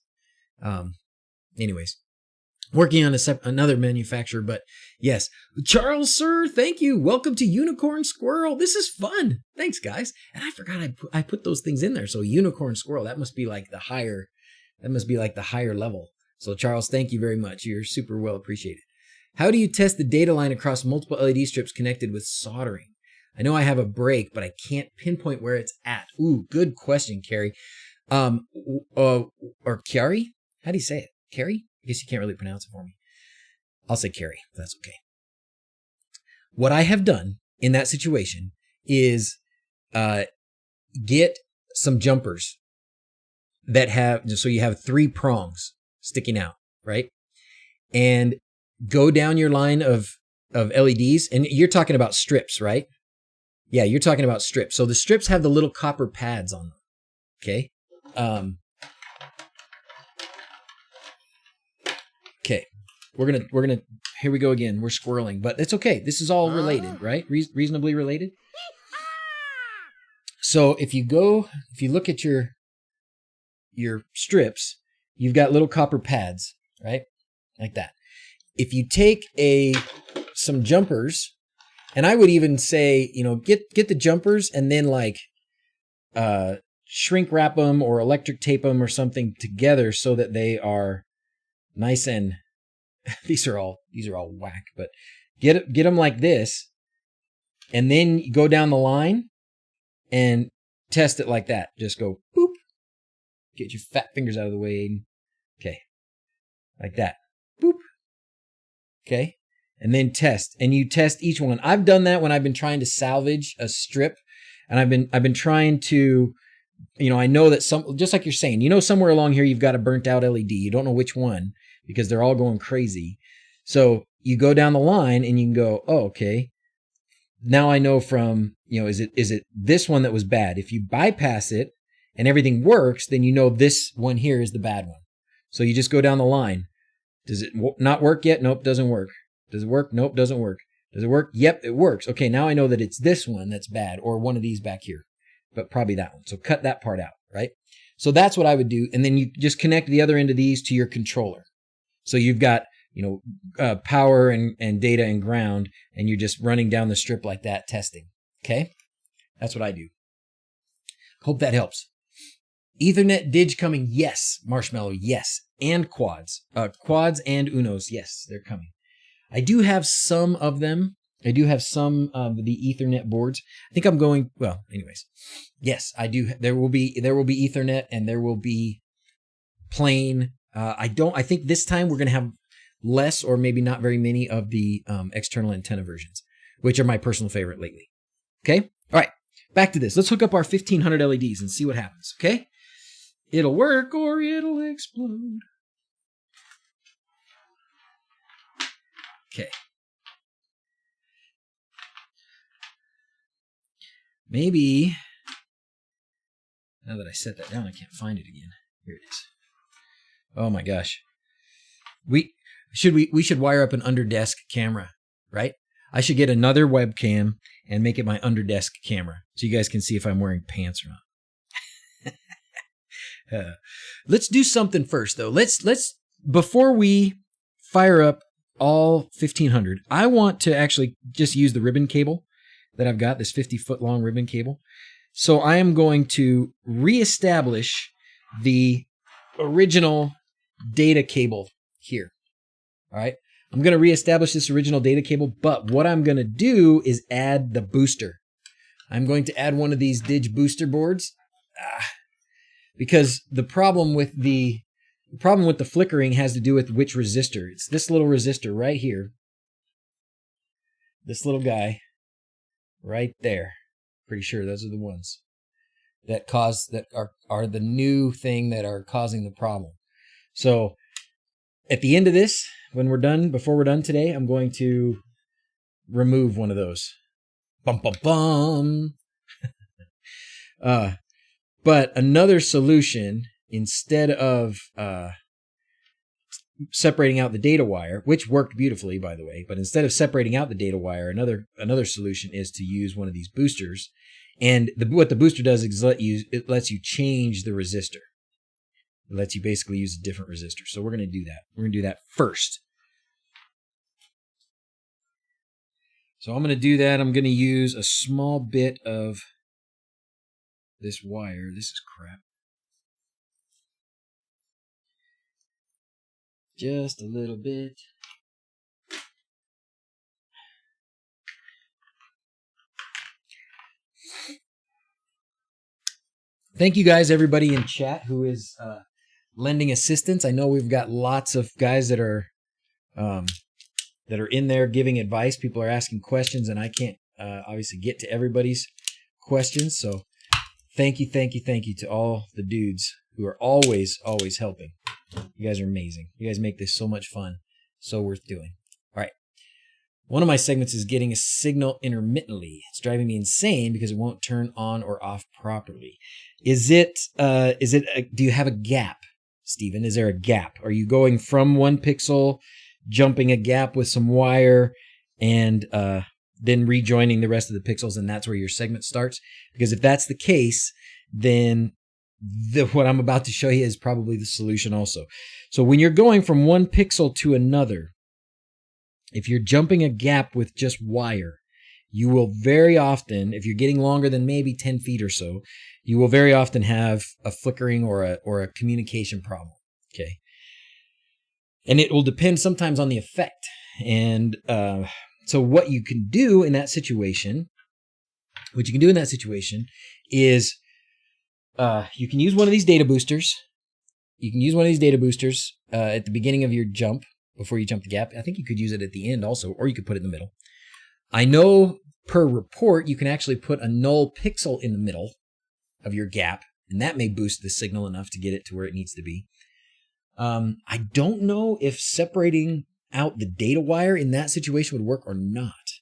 Anyways, working on another manufacturer, but yes. Charles, sir, thank you. Welcome to Unicorn Squirrel. This is fun. Thanks, guys. And I forgot I put those things in there. So Unicorn Squirrel, that must be like the higher level. So Charles, thank you very much. You're super well appreciated. How do you test the data line across multiple LED strips connected with soldering? I know I have a break, but I can't pinpoint where it's at. Ooh, good question, Carrie. Or Carrie? How do you say it? Carrie? I guess you can't really pronounce it for me. I'll say Carrie, if that's okay. What I have done in that situation is get some jumpers that have, so you have 3 prongs sticking out, right? And go down your line of LEDs, and you're talking about strips, right? Yeah, you're talking about strips. So the strips have the little copper pads on them, okay? Okay, we're gonna, here we go again. We're squirreling, but it's okay. This is all related, right? Reasonably related. So if you look at your strips, you've got little copper pads, right? Like that. If you take some jumpers, and I would even say, get the jumpers and then like shrink wrap them or electric tape them or something together so that they are nice and these are all whack, but get them like this, and then you go down the line and test it like that. Just go boop. Get your fat fingers out of the way. Okay, like that. Boop. Okay, and then test, and you test each one. I've done that when I've been trying to salvage a strip, and I've been trying to. I know that just like you're saying, somewhere along here you've got a burnt out LED. You don't know which one because they're all going crazy. So you go down the line and you can go, oh, okay. Now I know from, is it this one that was bad? If you bypass it and everything works, then this one here is the bad one. So you just go down the line. Does it not work yet? Nope, doesn't work. Does it work? Nope, doesn't work. Does it work? Yep, it works. Okay, now I know that it's this one that's bad or one of these back here. But probably that one. So cut that part out, right? So that's what I would do. And then you just connect the other end of these to your controller. So you've got, power and data and ground, and you're just running down the strip like that, testing. Okay? That's what I do. Hope that helps. Ethernet Didge coming. Yes. Marshmallow. Yes. And quads. Quads and Unos. Yes, they're coming. I do have some of them. I do have some of the Ethernet boards. I think I'm going, anyways. Yes, I do. There will be Ethernet and there will be plain. I think this time we're going to have less or maybe not very many of the external antenna versions, which are my personal favorite lately. Okay? All right. Back to this. Let's hook up our 1500 LEDs and see what happens. Okay? It'll work or it'll explode. Okay. Maybe, now that I set that down, I can't find it again. Here it is. Oh my gosh. We should wire up an underdesk camera, right? I should get another webcam and make it my underdesk camera so you guys can see if I'm wearing pants or not. Let's do something first though. Let's before we fire up all 1500, I want to actually just use the ribbon cable that I've got, this 50-foot long ribbon cable. So I am going to reestablish the original data cable here. All right. I'm going to reestablish this original data cable, but what I'm going to do is add the booster. I'm going to add one of these DrZz booster boards because the problem with the flickering has to do with which resistor. It's this little resistor right here. This little guy. Right there. Pretty sure those are the ones that are the new thing that are causing the problem. So at the end of this, before we're done today, I'm going to remove one of those. Bum, bum, bum. But another solution, instead of separating out the data wire, which worked beautifully, by the way, but instead of separating out the data wire, another solution is to use one of these boosters. And what the booster does is it lets you change the resistor. It lets you basically use a different resistor. So we're going to do that. We're going to do that first. So I'm going to do that. I'm going to use a small bit of this wire. This is crap. Just a little bit. Thank you guys, everybody in chat who is lending assistance. I know we've got lots of guys that are in there giving advice. People are asking questions, and I can't obviously get to everybody's questions. So thank you to all the dudes who are always helping. You guys are amazing. You guys make this so much fun, so worth doing. All right. One of my segments is getting a signal intermittently. It's driving me insane because it won't turn on or off properly. Do you have a gap, Stephen? Is there a gap? Are you going from one pixel, jumping a gap with some wire, and then rejoining the rest of the pixels, and that's where your segment starts? Because if that's the case, then what I'm about to show you is probably the solution also. So when you're going from one pixel to another, if you're jumping a gap with just wire, you will very often, if you're getting longer than maybe 10 feet or so, you will very often have a flickering or a communication problem. Okay. And it will depend sometimes on the effect. And so what you can do in that situation, is you can use one of these data boosters. At the beginning of your jump, before you jump the gap. I think you could use it at the end also, or you could put it in the middle. I know per report, you can actually put a null pixel in the middle of your gap, and that may boost the signal enough to get it to where it needs to be. I don't know if separating out the data wire in that situation would work or not.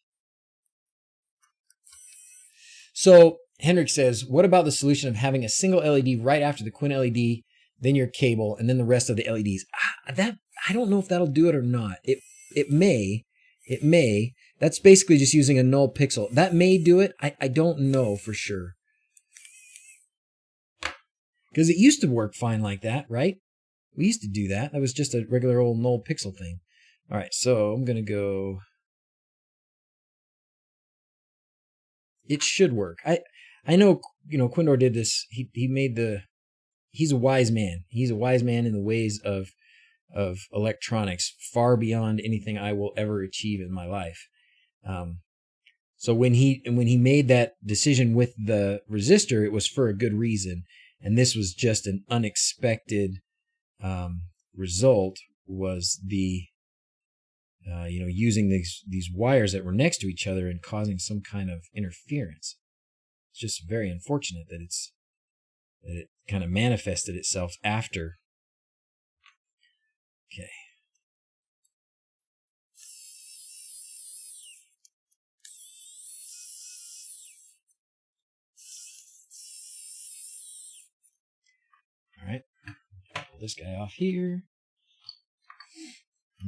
So Hendrik says, what about the solution of having a single LED right after the Quinn LED, then your cable, and then the rest of the LEDs? I don't know if that'll do it or not. It may. That's basically just using a null pixel. That may do it. I don't know for sure. Because it used to work fine like that, right? We used to do that. That was just a regular old null pixel thing. All right, so I'm going to go. It should work. I know, Quindor did this. He's a wise man. He's a wise man in the ways of electronics, far beyond anything I will ever achieve in my life. So when he made that decision with the resistor, it was for a good reason, and this was just an unexpected result. Was the using these wires that were next to each other and causing some kind of interference. It's just very unfortunate that it kind of manifested itself after. Okay. All right. Pull this guy off here. Oh,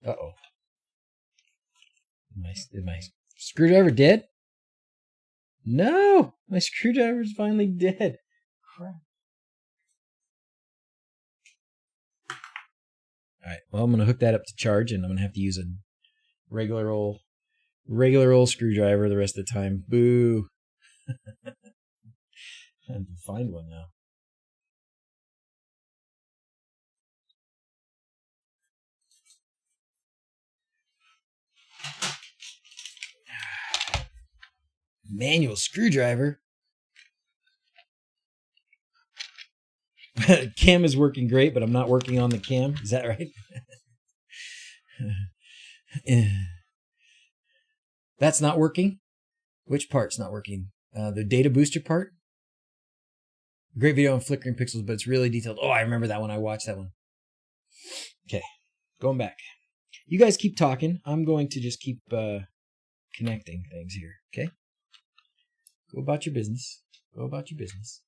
yeah. Uh-oh. Is my screwdriver dead? No! My screwdriver's finally dead. Crap. Alright, well, I'm going to hook that up to charge, and I'm going to have to use a regular old screwdriver the rest of the time. Boo! I have to find one now. Manual screwdriver. Cam is working great, but I'm not working on the cam. Is that right? That's not working? Which part's not working? The data booster part? Great video on flickering pixels, but it's really detailed. Oh, I remember that one. I watched that one. Okay, going back. You guys keep talking. I'm going to just keep connecting things here, okay? Go about your business. Go about your business.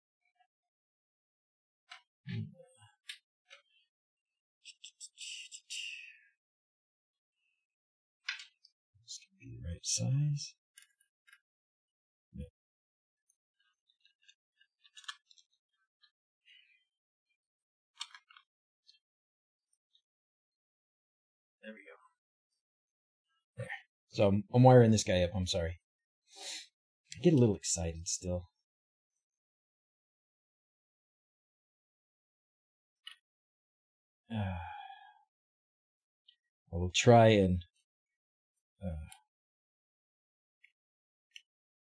size. Yeah. There we go. There. So I'm wiring this guy up. I'm sorry. I get a little excited still. I will try and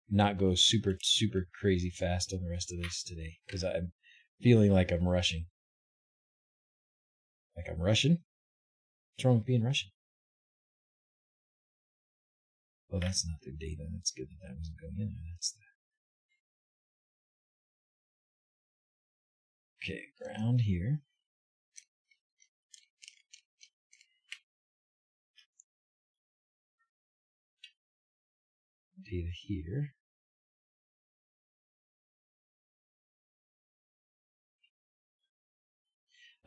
not go super crazy fast on the rest of this today because I'm feeling like I'm rushing. Like I'm rushing? What's wrong with being Russian? Oh, that's not the data. That's good that wasn't going in there. That's the... Okay, ground here. Data here.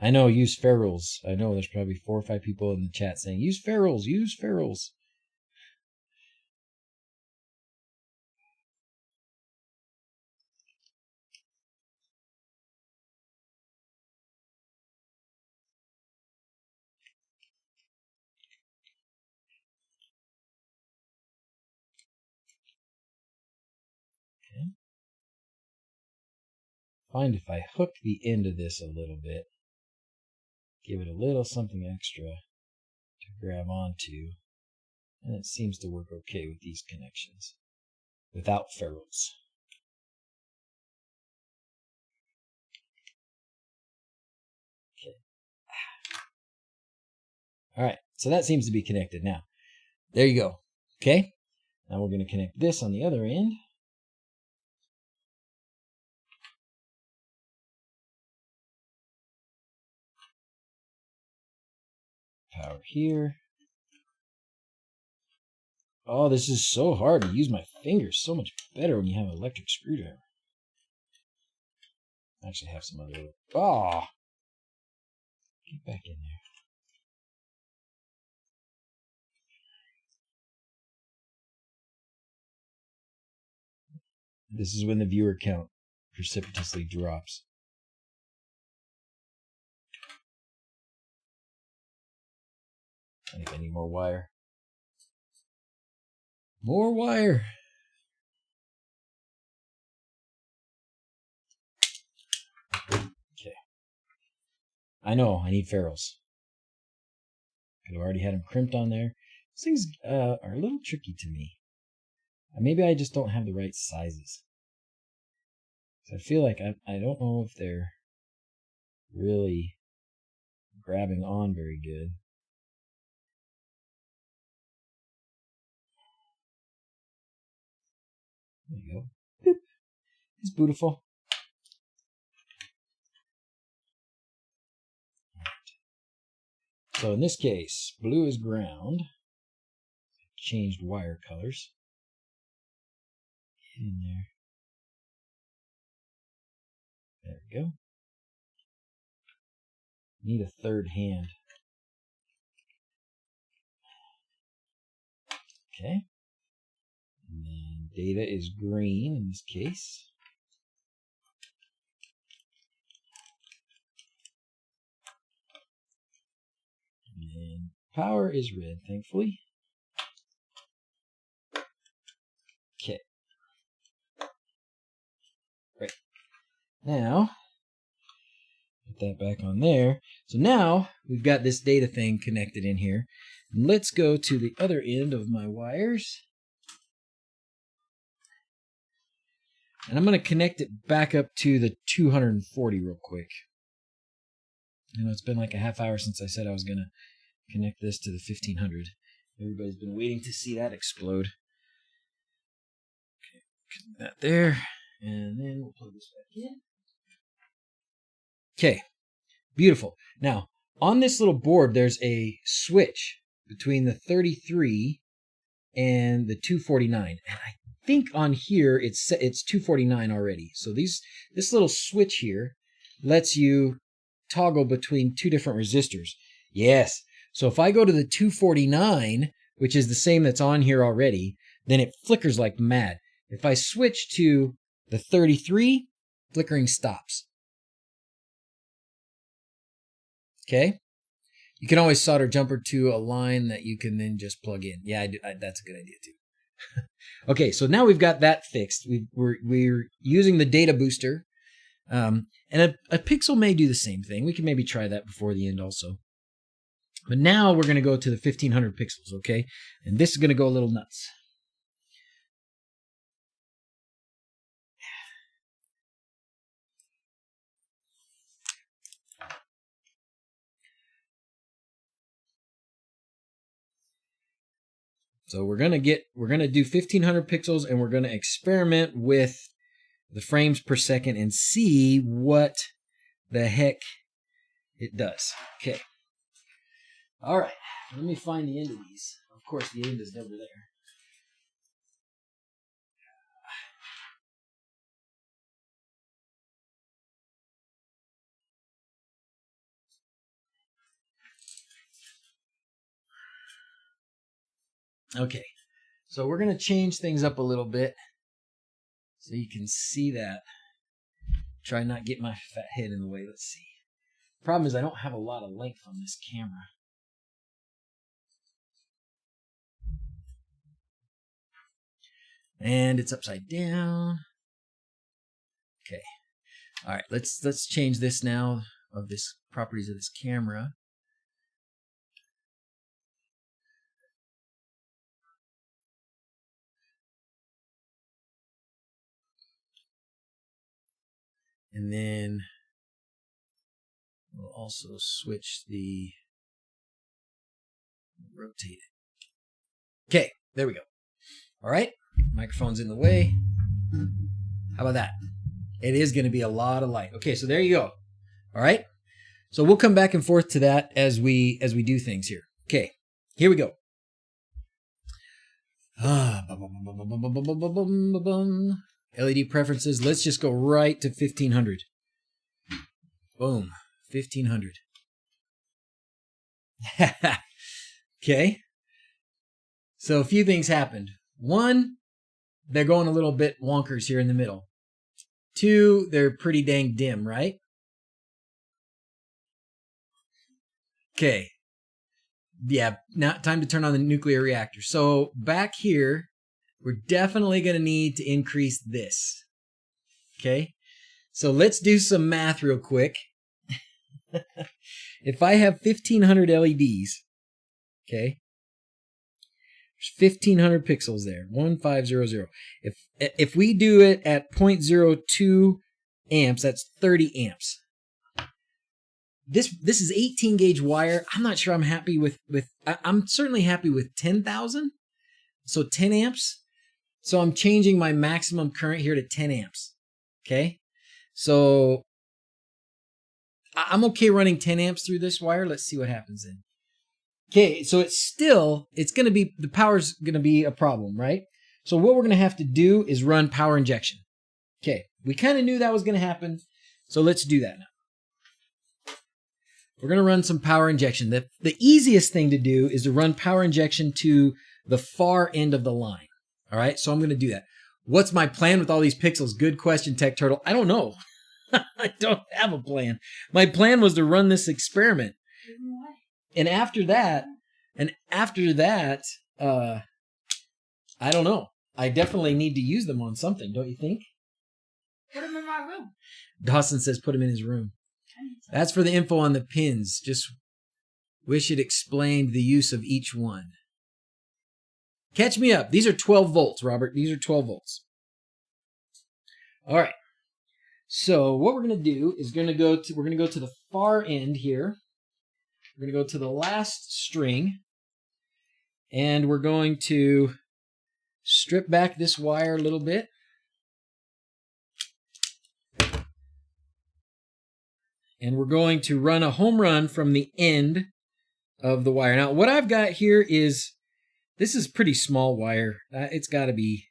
I know, use ferrules. I know there's probably 4 or 5 people in the chat saying, use ferrules, use ferrules. Okay. Find if I hook the end of this a little bit, give it a little something extra to grab onto, and it seems to work okay with these connections without ferrules. Okay. All right, so that seems to be connected now. There you go. Okay, now we're going to connect this on the other end. Power here. Oh, this is so hard to use my fingers. So much better when you have an electric screwdriver. I actually have some other little... Oh! Get back in there. This is when the viewer count precipitously drops. I think I need more wire. More wire! Okay. I know, I need ferrules. I've already had them crimped on there. These things are a little tricky to me. Maybe I just don't have the right sizes. So I feel like I don't know if they're really grabbing on very good. There you go. Boop. It's beautiful. So in this case, blue is ground. Changed wire colors. Get in there. There we go. Need a third hand. Okay. And then data is green in this case. And power is red, thankfully. Okay. Right. Now, put that back on there. So now we've got this data thing connected in here. Let's go to the other end of my wires. And I'm going to connect it back up to the 240 real quick. You know, it's been like a half hour since I said I was going to connect this to the 1500. Everybody's been waiting to see that explode. Okay, put that there. And then we'll plug this back in. Okay, beautiful. Now, on this little board, there's a switch between the 33 and the 249. And I think on here it's 249 already. So this little switch here lets you toggle between 2 different resistors. Yes. So if I go to the 249, which is the same that's on here already, then it flickers like mad. If I switch to the 33, flickering stops. Okay? You can always solder jumper to a line that you can then just plug in. Yeah, that's a good idea too. Okay, so now we've got that fixed. We're using the data booster. And a pixel may do the same thing. We can maybe try that before the end also. But now we're going to go to the 1500 pixels, okay? And this is going to go a little nuts. So we're going to do 1500 pixels, and we're going to experiment with the frames per second and see what the heck it does. Okay. All right. Let me find the end of these. Of course, the end is never there. Okay. So we're going to change things up a little bit so you can see that. Try not get my fat head in the way. Let's see. Problem is I don't have a lot of length on this camera. And it's upside down. Okay. All right, let's change this now of this properties of this camera. And then we'll also switch the rotate it. Okay, there we go. All right, microphone's in the way. How about that? It is going to be a lot of light. Okay, so there you go. All right, so we'll come back and forth to that as we do things here. Okay, here we go. LED preferences. Let's just go right to 1500. Boom, 1500. Okay. So a few things happened. One, they're going a little bit wonkers here in the middle. Two, they're pretty dang dim, right? Okay. Yeah, now time to turn on the nuclear reactor. So back here, we're definitely going to need to increase this. Okay. So let's do some math real quick. If I have 1500 LEDs, okay, there's 1500 pixels there, 1500. If we do it at 0.02 amps, that's 30 amps. This is 18 gauge wire. I'm not sure I'm happy with I'm certainly happy with 10,000. So 10 amps. So I'm changing my maximum current here to 10 amps. Okay. So I'm okay running 10 amps through this wire. Let's see what happens then. Okay, so the power's going to be a problem, right? So what we're going to have to do is run power injection. Okay, we kind of knew that was going to happen, so let's do that now. We're going to run some power injection. The easiest thing to do is to run power injection to the far end of the line. All right, so I'm going to do that. What's my plan with all these pixels? Good question, Tech Turtle. I don't know. I don't have a plan. My plan was to run this experiment. And after that, I don't know. I definitely need to use them on something, don't you think? Put them in my room. Dawson says put them in his room. That's for the info on the pins. Just wish it explained the use of each one. Catch me up. These are 12 volts, Robert. These are 12 volts. All right. So what we're going to do is we're going to go to the far end here. We're going to go to the last string, and we're going to strip back this wire a little bit. And we're going to run a home run from the end of the wire. Now, what I've got here this is pretty small wire. It's got to be,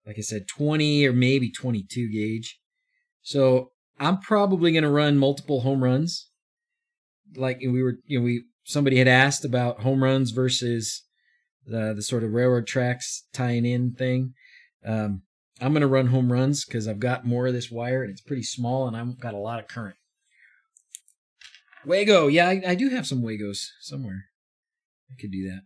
like I said, 20 or maybe 22 gauge. So I'm probably going to run multiple home runs. Like somebody had asked about home runs versus the sort of railroad tracks tying in thing. I'm going to run home runs because I've got more of this wire and it's pretty small and I've got a lot of current. Wago. Yeah, I do have some Wagos somewhere. I could do that.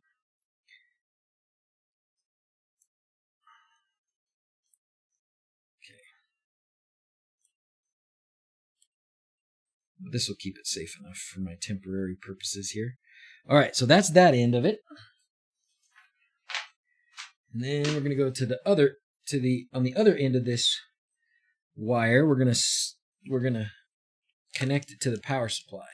Okay. This will keep it safe enough for my temporary purposes here. All right, so that's that end of it. And then we're going to go to the other, on the other end of this wire, we're going to connect it to the power supply.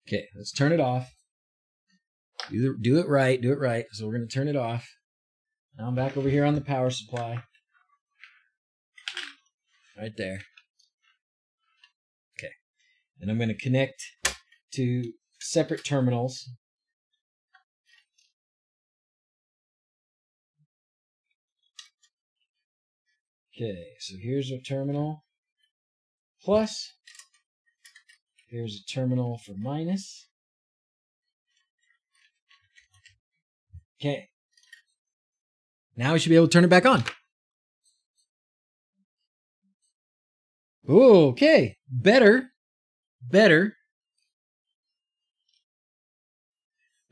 Okay, let's turn it off. Do it right. So we're going to turn it off. Now I'm back over here on the power supply. Right there. Okay. And I'm going to connect to separate terminals. Okay, so here's a terminal plus. Here's a terminal for minus. Okay. Now we should be able to turn it back on. Ooh, okay. Better.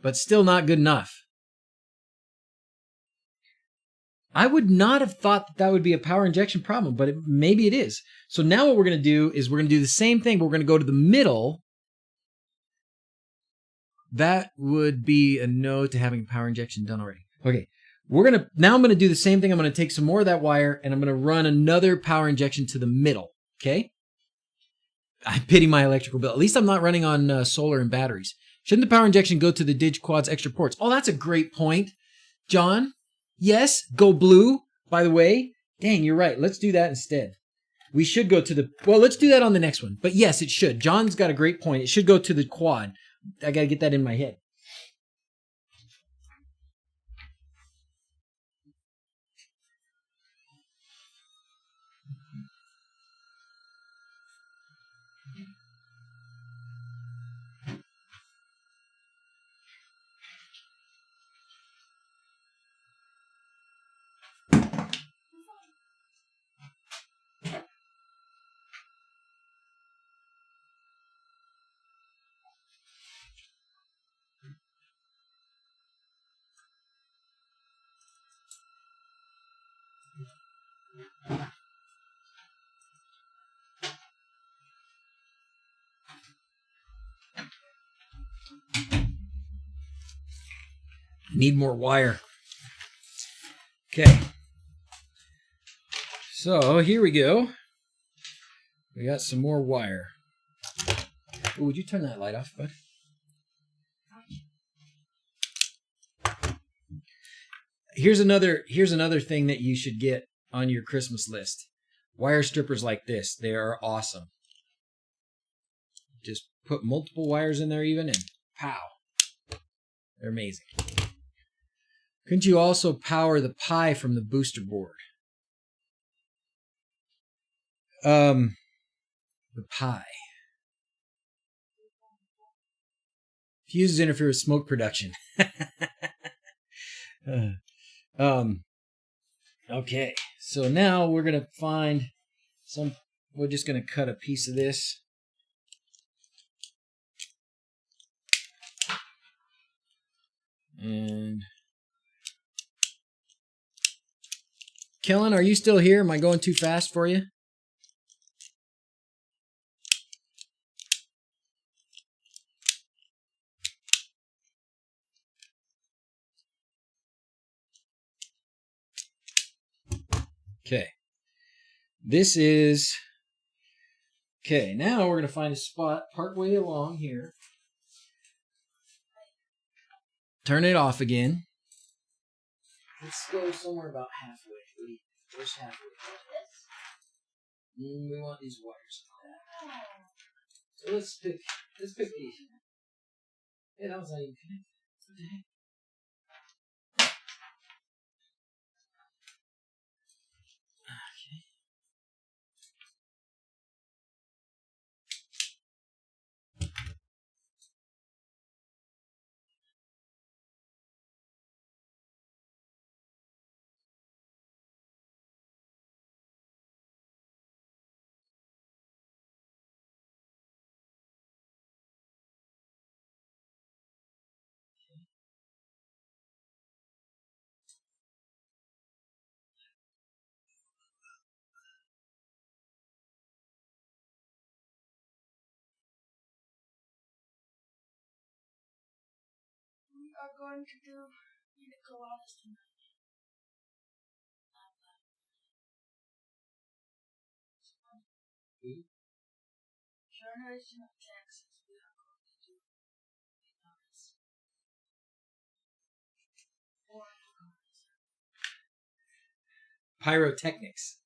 But still not good enough. I would not have thought that would be a power injection problem, but maybe it is. So now what we're going to do is we're going to do the same thing, but we're going to go to the middle. That would be a no to having power injection done already. Okay. Now I'm going to do the same thing. I'm going to take some more of that wire and I'm going to run another power injection to the middle. Okay. I pity my electrical bill. At least I'm not running on solar and batteries. Shouldn't the power injection go to the DigQuad's extra ports? Oh, that's a great point, John. Yes, go blue, by the way. Dang, you're right. Let's do that instead. We should go to the... Well, let's do that on the next one. But yes, it should. John's got a great point. It should go to the quad. I got to get that in my head. Need more wire. Okay. So here we go. We got some more wire. Ooh, would you turn that light off, bud? Here's another thing that you should get on your Christmas list. Wire strippers like this. They are awesome. Just put multiple wires in there even and pow. They're amazing. Couldn't you also power the Pi from the booster board? The Pi. Fuses interfere with smoke production. Okay, so now we're going to find we're just going to cut a piece of this. And Kellen, are you still here? Am I going too fast for you? Okay. This is... Okay, now we're going to find a spot partway along here. Turn it off again. Let's go somewhere about halfway. Where's halfway? We want these wires. So let's pick these. Hey, that was not even connected. What the heck? are going to do need to go on this tonight. Generation of Texas, we are going to do this. Pyrotechnics.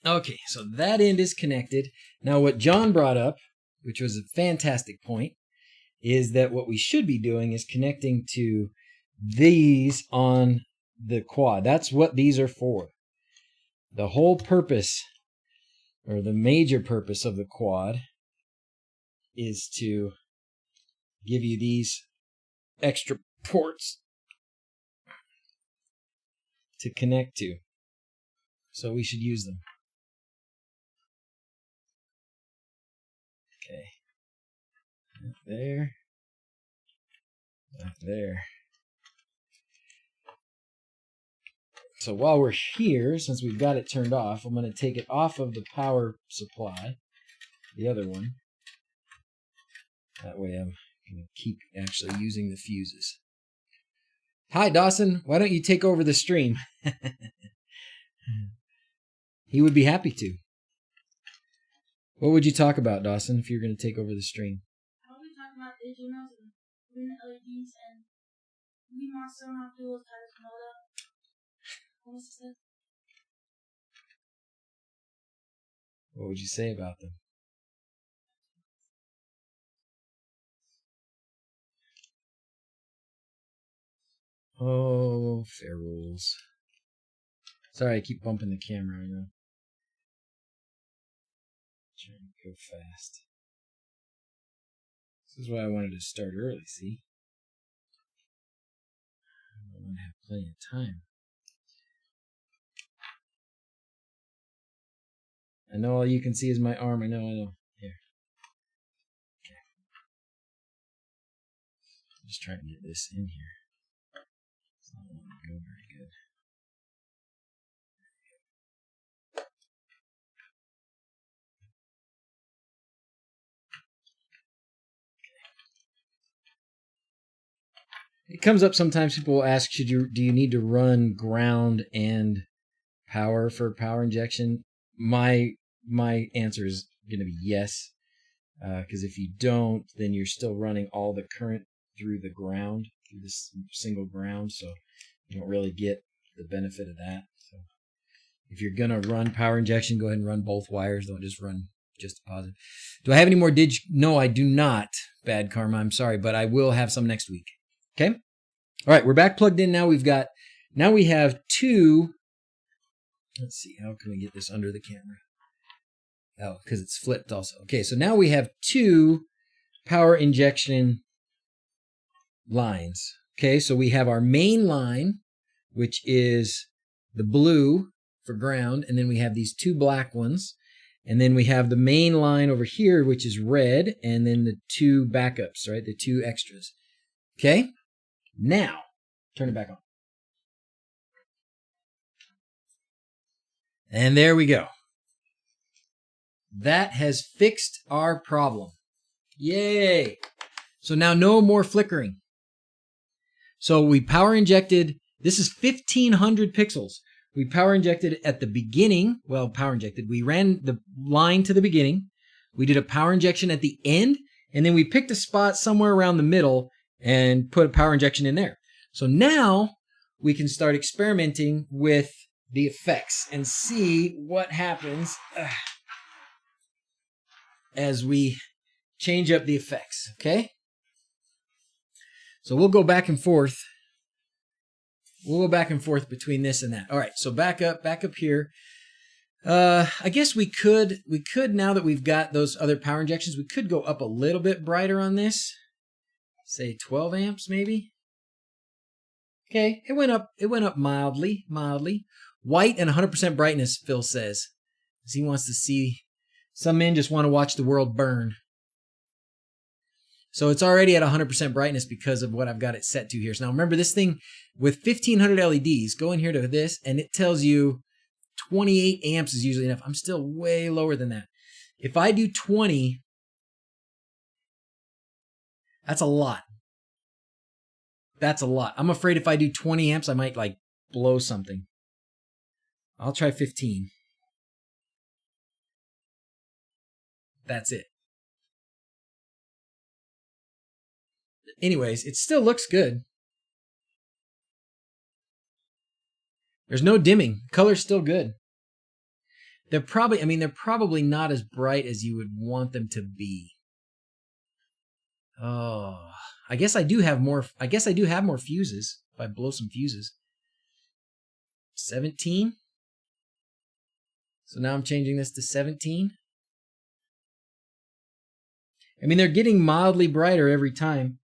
Okay, so that end is connected. Now what John brought up, which was a fantastic point, is that what we should be doing is connecting to these on the quad. That's what these are for. The whole purpose, or the major purpose of the quad, is to give you these extra ports to connect to. So we should use them. Okay. There. There. So while we're here, since we've got it turned off, I'm going to take it off of the power supply, the other one. That way I'm going to keep actually using the fuses. Hi, Dawson. Why don't you take over the stream? He would be happy to. What would you talk about, Dawson, if you're going to take over the stream? I'll be talking about digital and green LEDs and we monster not dual tires motor. What's this? What would you say about them? Oh, fair rules. Sorry, I keep bumping the camera, I know. Trying to go fast. This is why I wanted to start early, see? I want to have plenty of time. I know all you can see is my arm. I know. Here. Okay. I'm just trying to get this in here. It's not going to go very good. It comes up sometimes. People will ask, do you need to run ground and power for power injection? My answer is going to be yes, because if you don't, then you're still running all the current through the ground, through this single ground, so you don't really get the benefit of that. So if you're going to run power injection, go ahead and run both wires. Don't just run just a positive. Do I have any more No, I do not, Bad Karma. I'm sorry, but I will have some next week. Okay? All right, we're back plugged in now. Now we have two. Let's see, how can we get this under the camera? Oh, because it's flipped also. Okay, so now we have two power injection lines. Okay, so we have our main line, which is the blue for ground, and then we have these two black ones. And then we have the main line over here, which is red, and then the two backups, right? The two extras. Okay? Now, turn it back on. And there we go. That has fixed our problem. Yay! So now no more flickering. So we power injected, this is 1500 pixels. We power injected at the beginning, we ran the line to the beginning, we did a power injection at the end, and then we picked a spot somewhere around the middle and put a power injection in there. So now we can start experimenting with the effects and see what happens as we change up the effects, okay? So we'll go back and forth. We'll go back and forth between this and that. All right, so back up here. I guess we could now that we've got those other power injections, we could go up a little bit brighter on this. Say 12 amps maybe. Okay, it went up mildly. White and 100% brightness, Phil says. Because he wants to see, some men just want to watch the world burn. So it's already at 100% brightness because of what I've got it set to here. So now remember this thing with 1500 LEDs, go in here to this and it tells you 28 amps is usually enough. I'm still way lower than that. If I do 20, that's a lot. That's a lot. I'm afraid if I do 20 amps, I might like blow something. I'll try 15. That's it. Anyways, it still looks good. There's no dimming. Color's still good. They're probably not as bright as you would want them to be. Oh, I guess I do have more fuses if I blow some fuses. 17. So now I'm changing this to 17. I mean, they're getting mildly brighter every time.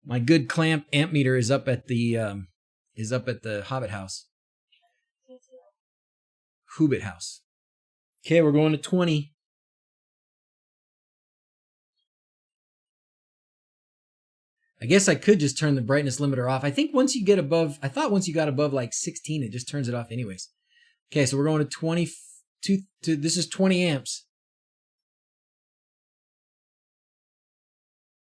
My good clamp amp meter is up at the Hobbit house. Hobbit house. Okay, we're going to 20. I guess I could just turn the brightness limiter off. I think once you get above, I thought once you got above like 16, it just turns it off anyways. Okay, so we're going to 22, this is 20 amps.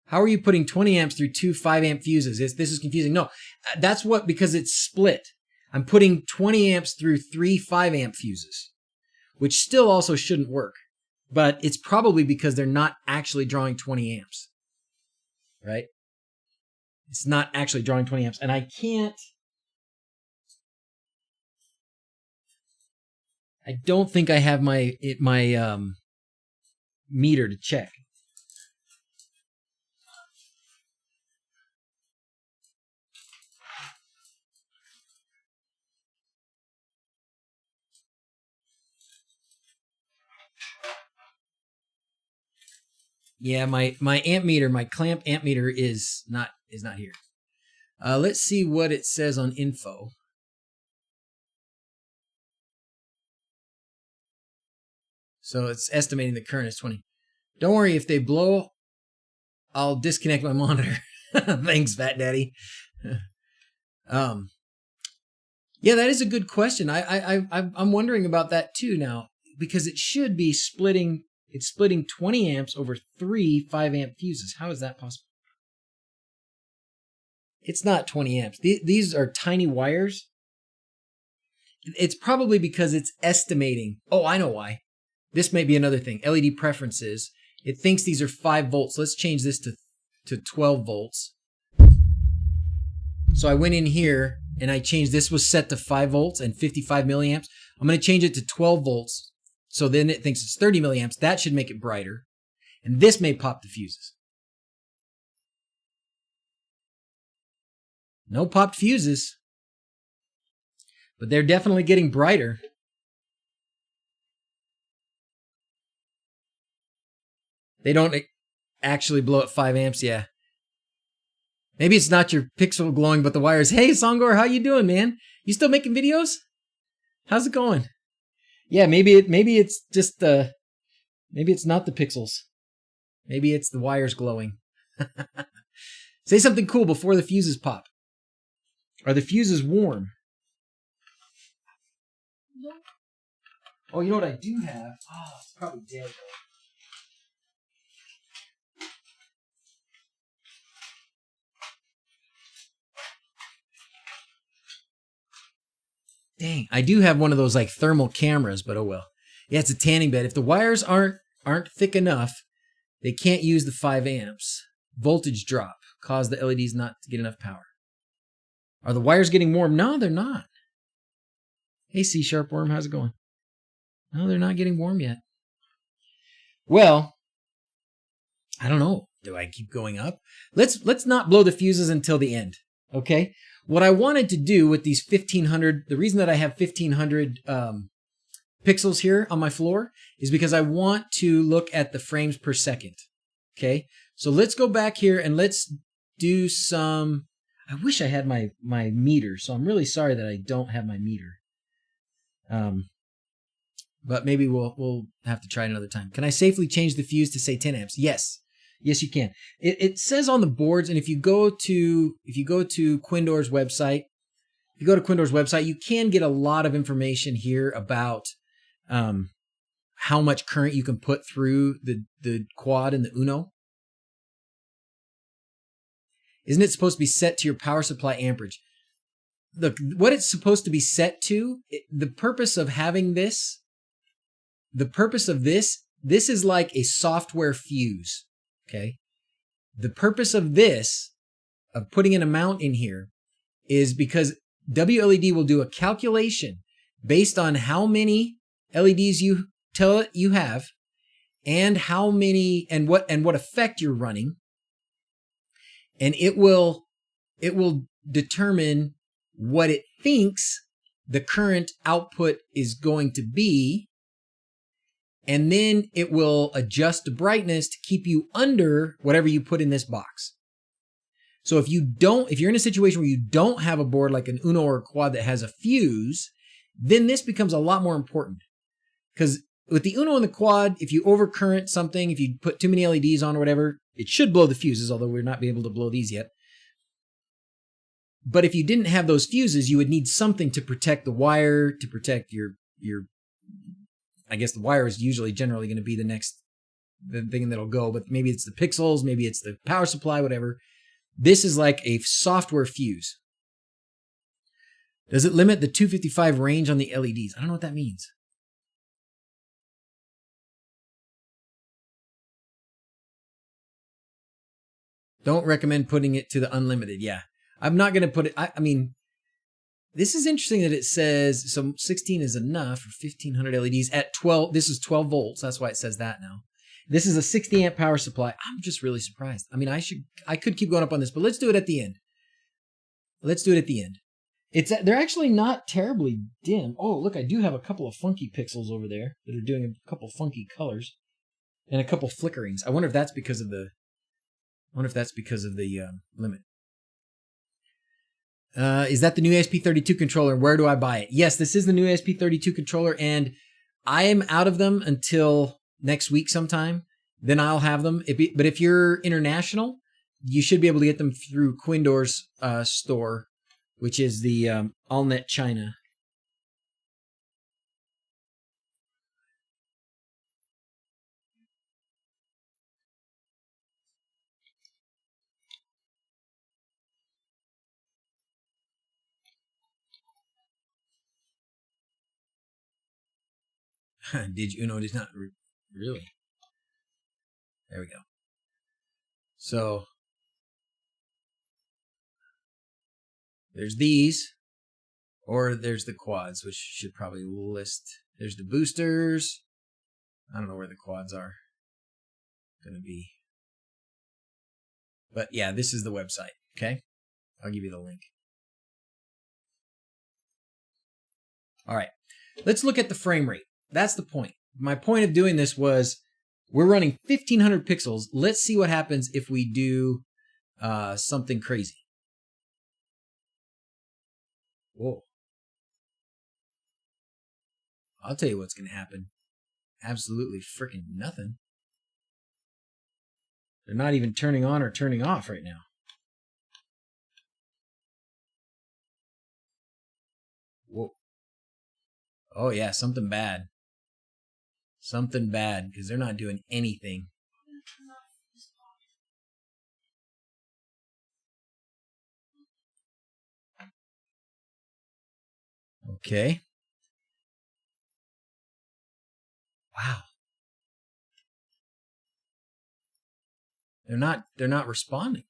How are you putting 20 amps through two 5 amp fuses? This is confusing. No, that's what, because it's split. I'm putting 20 amps through 3 5 amp fuses, which still also shouldn't work. But it's probably because they're not actually drawing 20 amps, right? It's not actually drawing 20 amps. And I don't think I have my meter to check. Yeah, my amp meter, my clamp amp meter is not here. Let's see what it says on info. So it's estimating the current is 20. Don't worry, if they blow, I'll disconnect my monitor. Thanks, Fat Daddy. Yeah, that is a good question. I'm wondering about that too now, because it should be splitting. It's splitting 20 amps over 3 5 amp fuses. How is that possible? It's not 20 amps. These are tiny wires. It's probably because it's estimating. Oh, I know why. This may be another thing. LED preferences. It thinks these are 5 volts. Let's change this to 12 volts. So I went in here and I changed, this was set to 5 volts and 55 milliamps. I'm going to change it to 12 volts. So then it thinks it's 30 milliamps. That should make it brighter. And this may pop the fuses. No popped fuses. But they're definitely getting brighter. They don't actually blow at 5 amps, yeah. Maybe it's not your pixel glowing, but the wires. Hey, Songor, how you doing, man? You still making videos? How's it going? Yeah, maybe it's just maybe it's not the pixels. Maybe it's the wires glowing. Say something cool before the fuses pop. Are the fuses warm? No. Oh, you know what I do have? Oh, it's probably dead though. Dang, I do have one of those like thermal cameras, but oh well. Yeah, it's a tanning bed. If the wires aren't thick enough, they can't use the 5 amps. Voltage drop cause the LEDs not to get enough power. Are the wires getting warm? No, they're not. Hey, C Sharp Worm, how's it going? No, they're not getting warm yet. Well, I don't know. Do I keep going up? Let's not blow the fuses until the end. Okay? What I wanted to do with these 1500, the reason that I have 1500 pixels here on my floor is because I want to look at the frames per second. Okay? So let's go back here and let's do some, I wish I had my meter, so I'm really sorry that I don't have my meter. but maybe we'll have to try it another time. Can I safely change the fuse to say 10 amps? Yes. Yes, you can. It says on the boards, and if you go to Quindor's website, you can get a lot of information here about how much current you can put through the quad and the Uno. Isn't it supposed to be set to your power supply amperage? Look, what it's supposed to be set to, the purpose of having this, this is like a software fuse, okay? The purpose of this, of putting an amount in here, is because WLED will do a calculation based on how many LEDs you tell it you have, and how many, and what effect you're running, and it will determine what it thinks the current output is going to be, and then it will adjust the brightness to keep you under whatever you put in this box. So if you're in a situation where you don't have a board like an Uno or a Quad that has a fuse, then this becomes a lot more important. Because with the Uno and the Quad, if you overcurrent something, if you put too many LEDs on or whatever, it should blow the fuses, although we're not able to blow these yet. But if you didn't have those fuses, you would need something to protect the wire, to protect your I guess the wire is usually generally going to be the thing that'll go, but maybe it's the pixels, maybe it's the power supply, whatever. This is like a software fuse. Does it limit the 255 range on the LEDs? I don't know what that means. Don't recommend putting it to the unlimited. Yeah. I'm not going to put it. I mean, this is interesting that it says, so 16 is enough for 1500 LEDs at 12. This is 12 volts. That's why it says that now. This is a 60 amp power supply. I'm just really surprised. I mean, I could keep going up on this, but let's do it at the end. Let's do it at the end. They're actually not terribly dim. Oh, look, I do have a couple of funky pixels over there that are doing a couple funky colors and a couple flickerings. I wonder if that's because of the limit. Is that the new ESP32 controller? Where do I buy it? Yes, this is the new ESP32 controller, and I am out of them until next week sometime. Then I'll have them. But if you're international, you should be able to get them through Quindor's store, which is the Allnet China. Did you know? Did not really. There we go. So there's these, or there's the quads, which should probably list. There's the boosters. I don't know where the quads are going to be. But yeah, this is the website, okay? I'll give you the link. All right, let's look at the frame rate. That's the point. My point of doing this was we're running 1500 pixels. Let's see what happens if we do something crazy. Whoa. I'll tell you what's going to happen. Absolutely freaking nothing. They're not even turning on or turning off right now. Whoa. Oh yeah, something bad. Something bad, because they're not doing anything. Okay. Wow. They're not responding.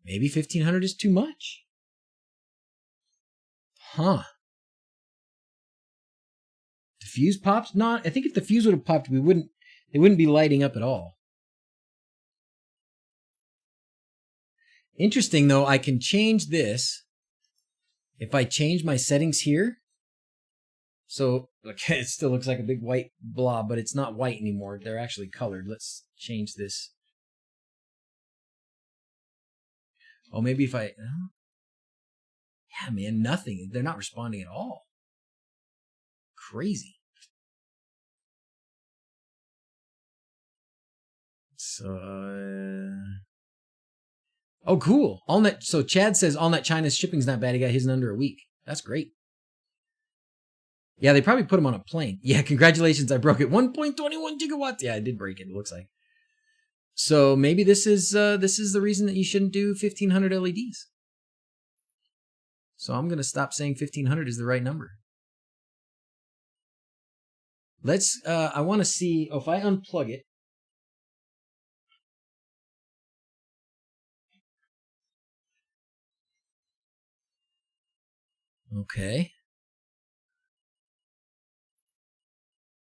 Maybe 1500 is too much. Huh. The fuse pops? No, I think if the fuse would have popped, they wouldn't be lighting up at all. Interesting though, I can change this if I change my settings here. So okay, it still looks like a big white blob, but it's not white anymore. They're actually colored. Let's change this. Oh, maybe if I... Yeah, man, nothing. They're not responding at all. crazy. So, oh, cool. AllNet. So Chad says AllNet China's shipping's not bad. He got his in under a week. That's great. Yeah, they probably put him on a plane. Yeah, congratulations. I broke it. 1.21 gigawatts. Yeah, I did break it. It looks like. So maybe this is the reason that you shouldn't do 1500 LEDs. So I'm going to stop saying 1500 is the right number. Let's, I want to see, if I unplug it. Okay.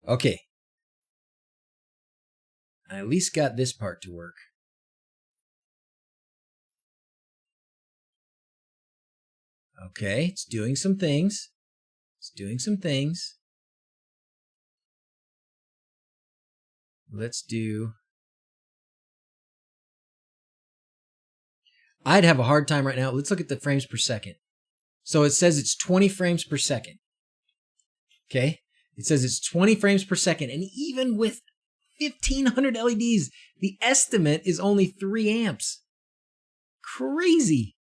Okay. I at least got this part to work. Okay, it's doing some things. It's doing some things. Let's do... I'd have a hard time right now. Let's look at the frames per second. So it says it's 20 frames per second. Okay? It says it's 20 frames per second. And even with 1500 LEDs, the estimate is only 3 amps. Crazy.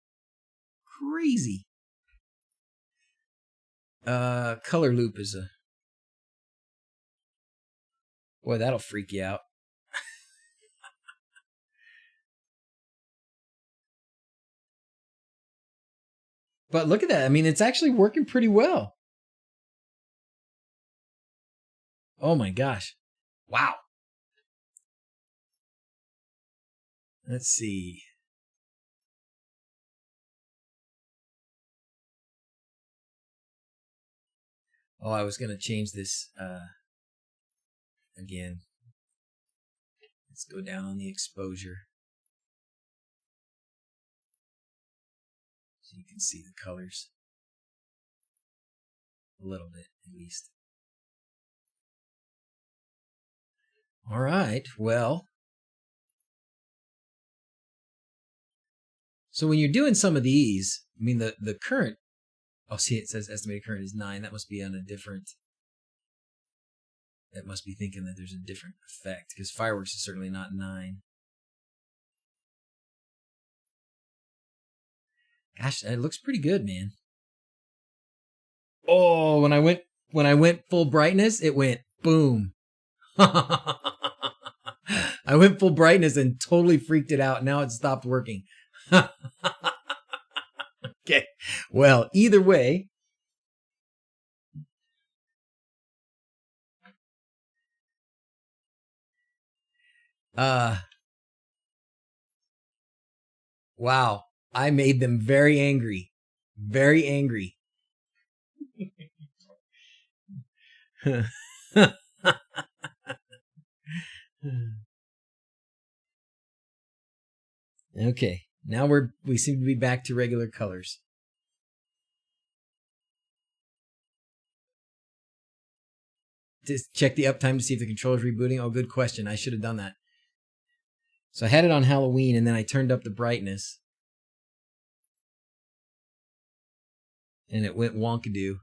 Crazy. Color loop is a... Boy, that'll freak you out. But look at that. I mean, it's actually working pretty well. Oh my gosh. Wow. Let's see. Oh, I was going to change this again. Let's go down on the exposure. So you can see the colors. A little bit, at least. All right, well. So when you're doing some of these, I mean, the current, oh, see, it says estimated current is 9. That must be on a different, that must be thinking that there's a different effect, because fireworks is certainly not 9. Gosh, it looks pretty good, man. Oh, when I went full brightness, it went boom. I went full brightness and totally freaked it out. Now it stopped working. Okay. Well, either way. Wow. I made them very angry. Very angry. Okay. Now we seem to be back to regular colors. Just check the uptime to see if the controller's rebooting. Oh, good question. I should have done that. So I had it on Halloween and then I turned up the brightness. And it went wonkadoo.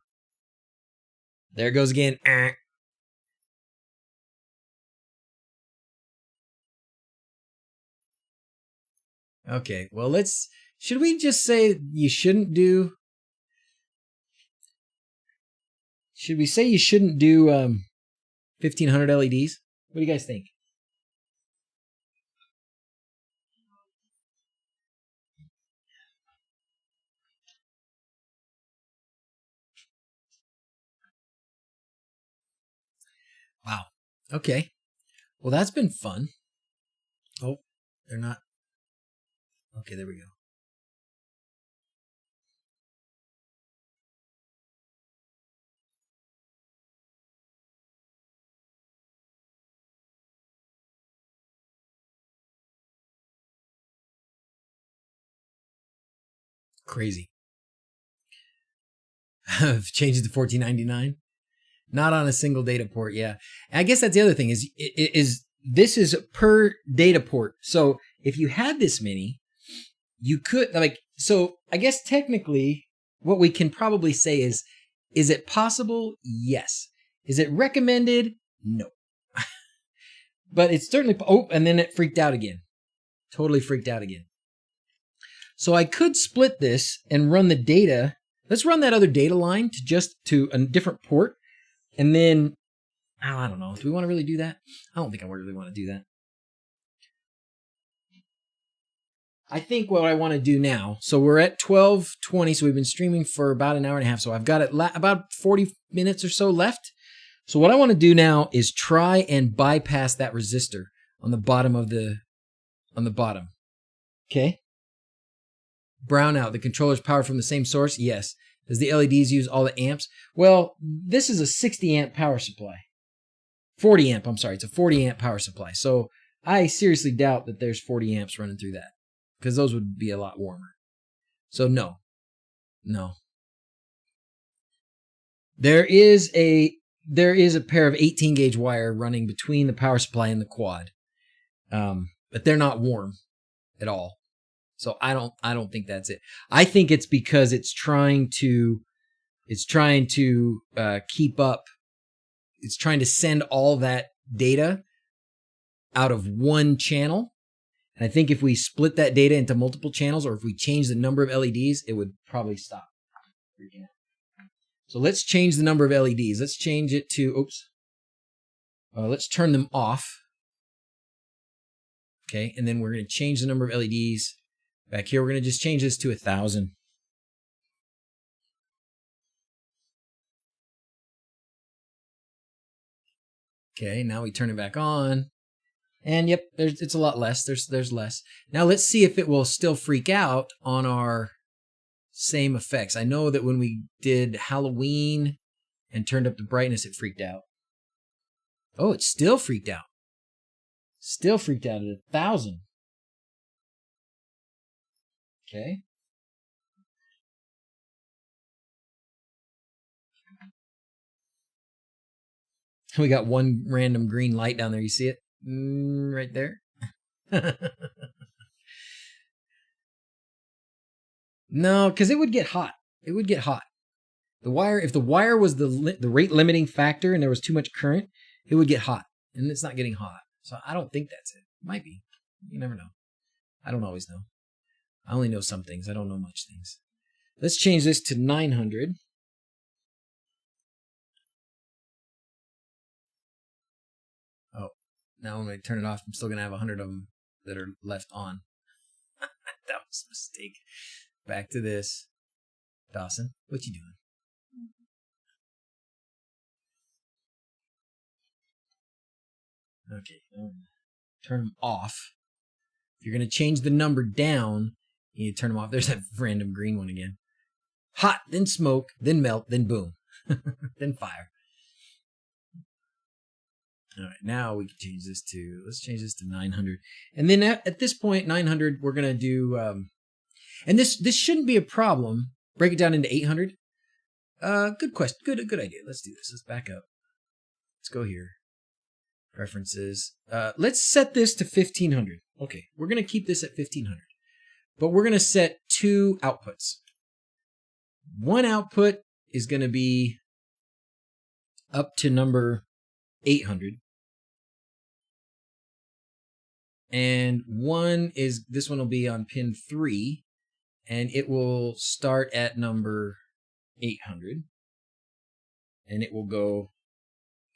There it goes again. Okay, well, should we just say you shouldn't do, should we say you shouldn't do 1500 LEDs? What do you guys think? Wow. Okay. Well, that's been fun. Oh, they're not. Okay, there we go. Crazy. Changed it to 1499. Not on a single data port. Yeah. And I guess that's the other thing is this is per data port. So if you had this many, you could so I guess technically what we can probably say is it possible? Yes. Is it recommended? No. But it's certainly, oh, and then it freaked out again. Totally freaked out again. So I could split this and run the data. Let's run that other data line to a different port. And then, oh, I don't know. Do we want to really do that? I don't think I really want to do that. I think what I want to do now, so we're at 12:20, so we've been streaming for about an hour and a half. So I've got about 40 minutes or so left. So what I want to do now is try and bypass that resistor on the bottom Okay. Brown out. The controller's powered from the same source? Yes. Does the LEDs use all the amps? Well, this is a 60 amp power supply. 40 amp, I'm sorry. It's a 40 amp power supply. So I seriously doubt that there's 40 amps running through that, because those would be a lot warmer. So no. There is a pair of 18 gauge wire running between the power supply and the quad. But they're not warm at all. So I don't think that's it. I think it's because it's trying to keep up. It's trying to send all that data out of one channel. And I think if we split that data into multiple channels, or if we change the number of LEDs, it would probably stop. So let's change the number of LEDs. Let's change it to, let's turn them off. Okay, and then we're going to change the number of LEDs. Back here, we're going to just change this to 1,000. Okay, now we turn it back on. And yep, it's a lot less. There's less. Now let's see if it will still freak out on our same effects. I know that when we did Halloween and turned up the brightness, it freaked out. Oh, it still freaked out. Still freaked out at 1,000. Okay. We got one random green light down there. You see it? Right there. No, because it would get hot. It would get hot. The wire, if the wire was the rate limiting factor and there was too much current, it would get hot. And it's not getting hot. So I don't think that's it. It might be. You never know. I don't always know. I only know some things. I don't know much things. Let's change this to 900. Oh, now when I turn it off, I'm still going to have 100 of them that are left on. That was a mistake. Back to this. Dawson, what you doing? Okay, turn them off. If you're going to change the number down, you need to turn them off. There's that random green one again. Hot, then smoke, then melt, then boom. Then fire. All right, now we can change this to, let's change this to 900. And then at this point, 900, we're going to do, and this shouldn't be a problem. Break it down into 800. Good question. Good idea. Let's do this. Let's back up. Let's go here. Preferences. Let's set this to 1500. Okay, we're going to keep this at 1500. But we're going to set two outputs. One output is going to be up to number 800. And this one will be on pin 3. And it will start at number 800. And it will go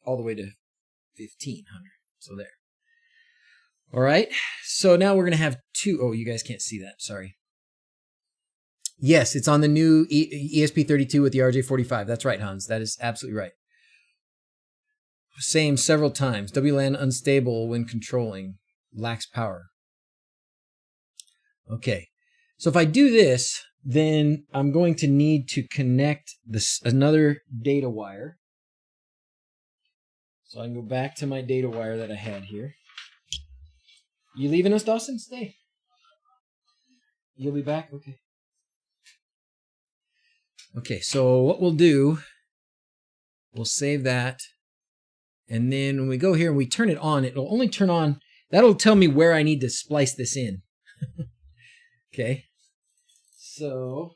all the way to 1500. So there. All right. So now we're going to have two. Oh, you guys can't see that. Sorry. Yes, it's on the new ESP32 with the RJ45. That's right, Hans. That is absolutely right. Same several times. WLAN unstable when controlling. Lacks power. Okay. So if I do this, then I'm going to need to connect another data wire. So I can go back to my data wire that I had here. You leaving us, Dawson? Stay. You'll be back? Okay. Okay, so what we'll do, we'll save that. And then when we go here and we turn it on, it'll only turn on, that'll tell me where I need to splice this in. Okay. So,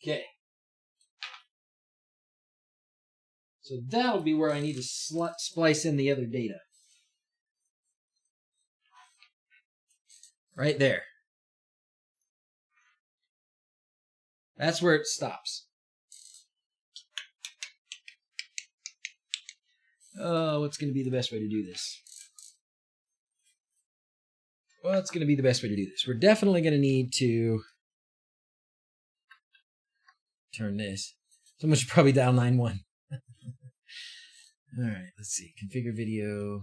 Okay. So that'll be where I need to splice in the other data. Right there. That's where it stops. What's going to be the best way to do this? What's going to be the best way to do this? We're definitely going to need to turn this. Someone should probably dial 911. All right, let's see. Configure video.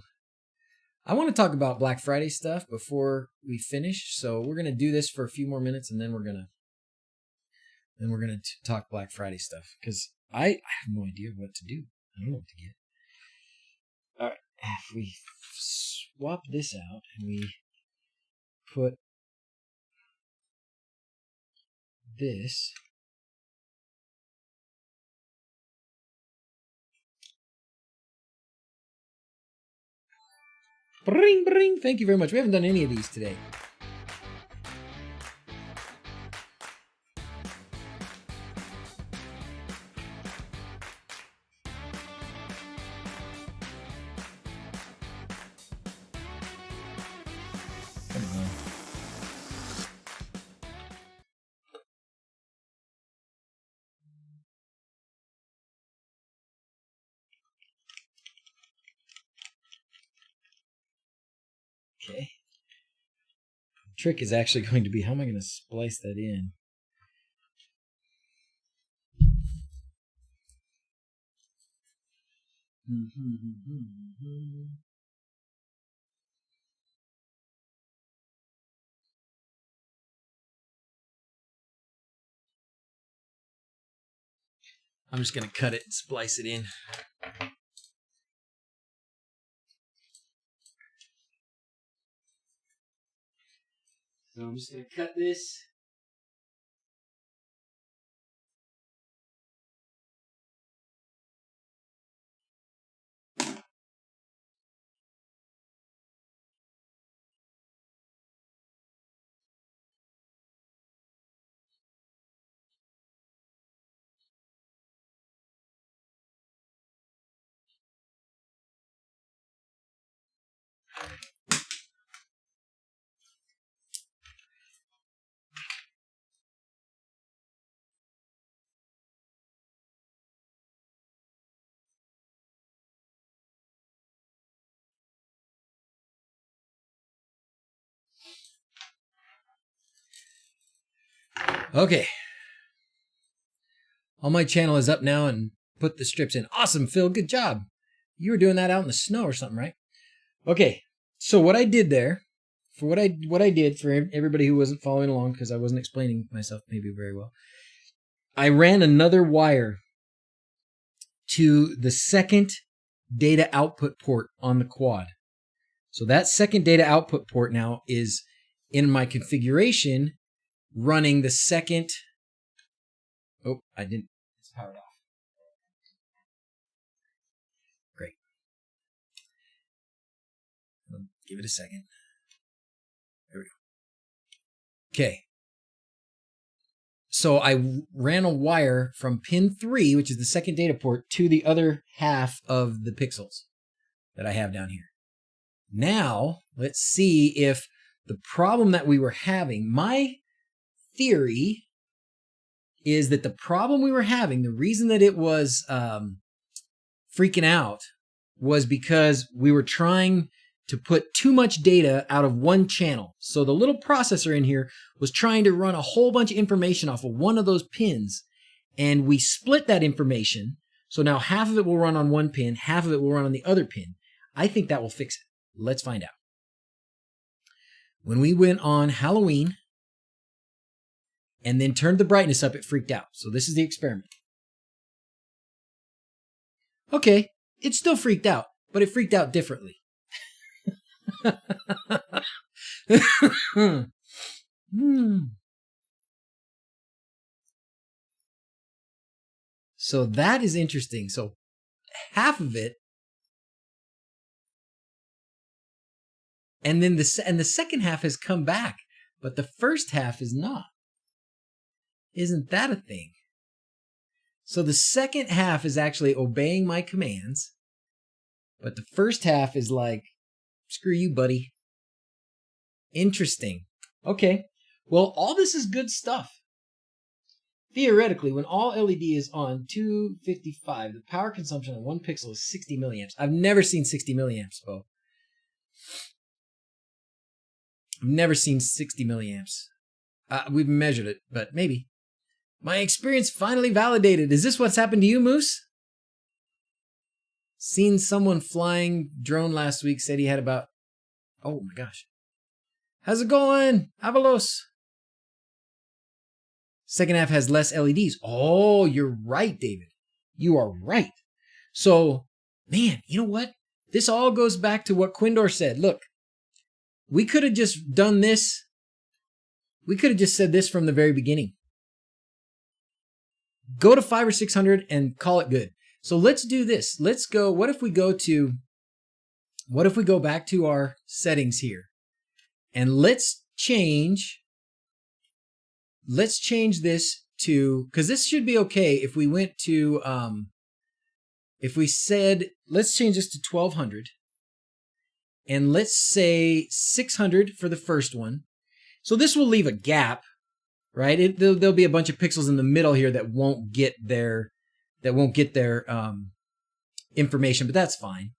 I want to talk about Black Friday stuff before we finish, so we're going to do this for a few more minutes, and then we're going to talk Black Friday stuff, because I have no idea what to do. I don't know what to get. All right, if we swap this out and we put this. Bring, bring. Thank you very much. We haven't done any of these today. Come on. Okay. The trick is actually going to be, how am I going to splice that in? I'm just going to cut it and splice it in. So I'm just going to cut this. Okay. All my channel is up now and put the strips in. Awesome, Phil. Good job. You were doing that out in the snow or something, right? Okay. So what I did there, for what I did for everybody who wasn't following along, because I wasn't explaining myself maybe very well, I ran another wire to the second data output port on the quad. So that second data output port now is in my configuration running the second. Oh, I didn't. It's powered off. Great. Give it a second. There we go. Okay. So I ran a wire from pin 3, which is the second data port, to the other half of the pixels that I have down here. Now, let's see if the problem that we were having, my theory is that the problem we were having, the reason that it was freaking out, was because we were trying to put too much data out of one channel. So the little processor in here was trying to run a whole bunch of information off of one of those pins, and we split that information. So now half of it will run on one pin, half of it will run on the other pin. I think that will fix it. Let's find out. When we went on Halloween and then turned the brightness up, it freaked out. So this is the experiment. Okay, it still freaked out, but it freaked out differently. So that is interesting. So half of it, and then the second half has come back, but the first half is not. Isn't that a thing? So the second half is actually obeying my commands, but the first half is like, screw you, buddy. Interesting. Okay. Well, all this is good stuff. Theoretically, when all LED is on 255, the power consumption on 1 pixel is 60 milliamps. I've never seen 60 milliamps, Bo. I've never seen 60 milliamps. We've measured it, but maybe. My experience finally validated. Is this what's happened to you, Moose? Seen someone flying drone last week, said he had about... Oh my gosh. How's it going? Avalos. Second half has less LEDs. Oh, you're right, David. You are right. So, man, you know what? This all goes back to what Quindor said. Look, we could have just done this. We could have just said this from the very beginning. Go to 500 or 600 and call it good. So let's do this. Let's go. What if we go back to our settings here and let's change this to, because this should be okay if we went to, if we said, let's change this to 1200 and let's say 600 for the first one. So this will leave a gap. Right? There'll be a bunch of pixels in the middle here that won't get their information, but that's fine.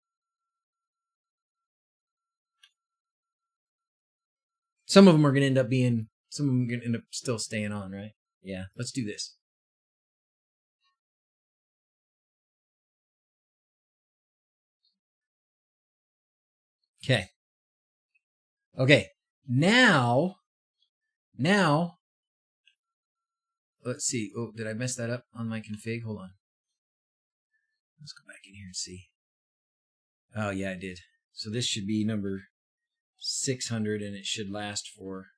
Some of them are going to end up still staying on, right? Yeah, let's do this. Okay. Okay. Now, let's see. Oh, did I mess that up on my config? Hold on. Let's go back in here and see. Oh, yeah, I did. So this should be number 600, and it should last for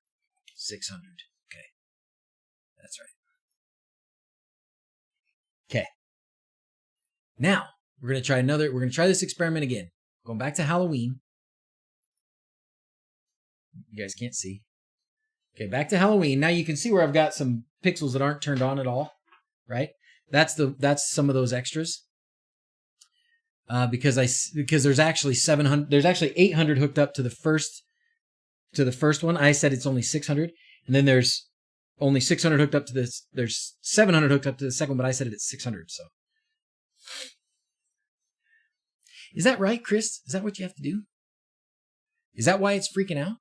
600. Okay. That's right. Okay. Now, we're going to try this experiment again. Going back to Halloween. You guys can't see. Okay, back to Halloween. Now you can see where I've got some pixels that aren't turned on at all, right? That's some of those extras. Because there's actually 800 hooked up to the first one. I said it's only 600, and then there's only 600 hooked up to this. There's 700 hooked up to the second one, but I said it's 600. So, is that right, Chris? Is that what you have to do? Is that why it's freaking out?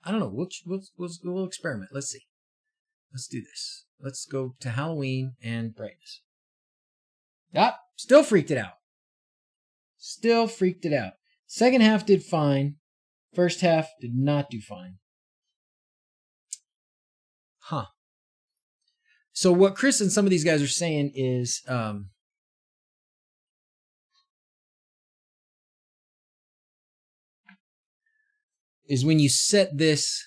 I don't know. We'll experiment. Let's see. Let's do this. Let's go to Halloween and brightness. Ah, still freaked it out. Still freaked it out. Second half did fine. First half did not do fine. Huh. So what Chris and some of these guys are saying is when you set this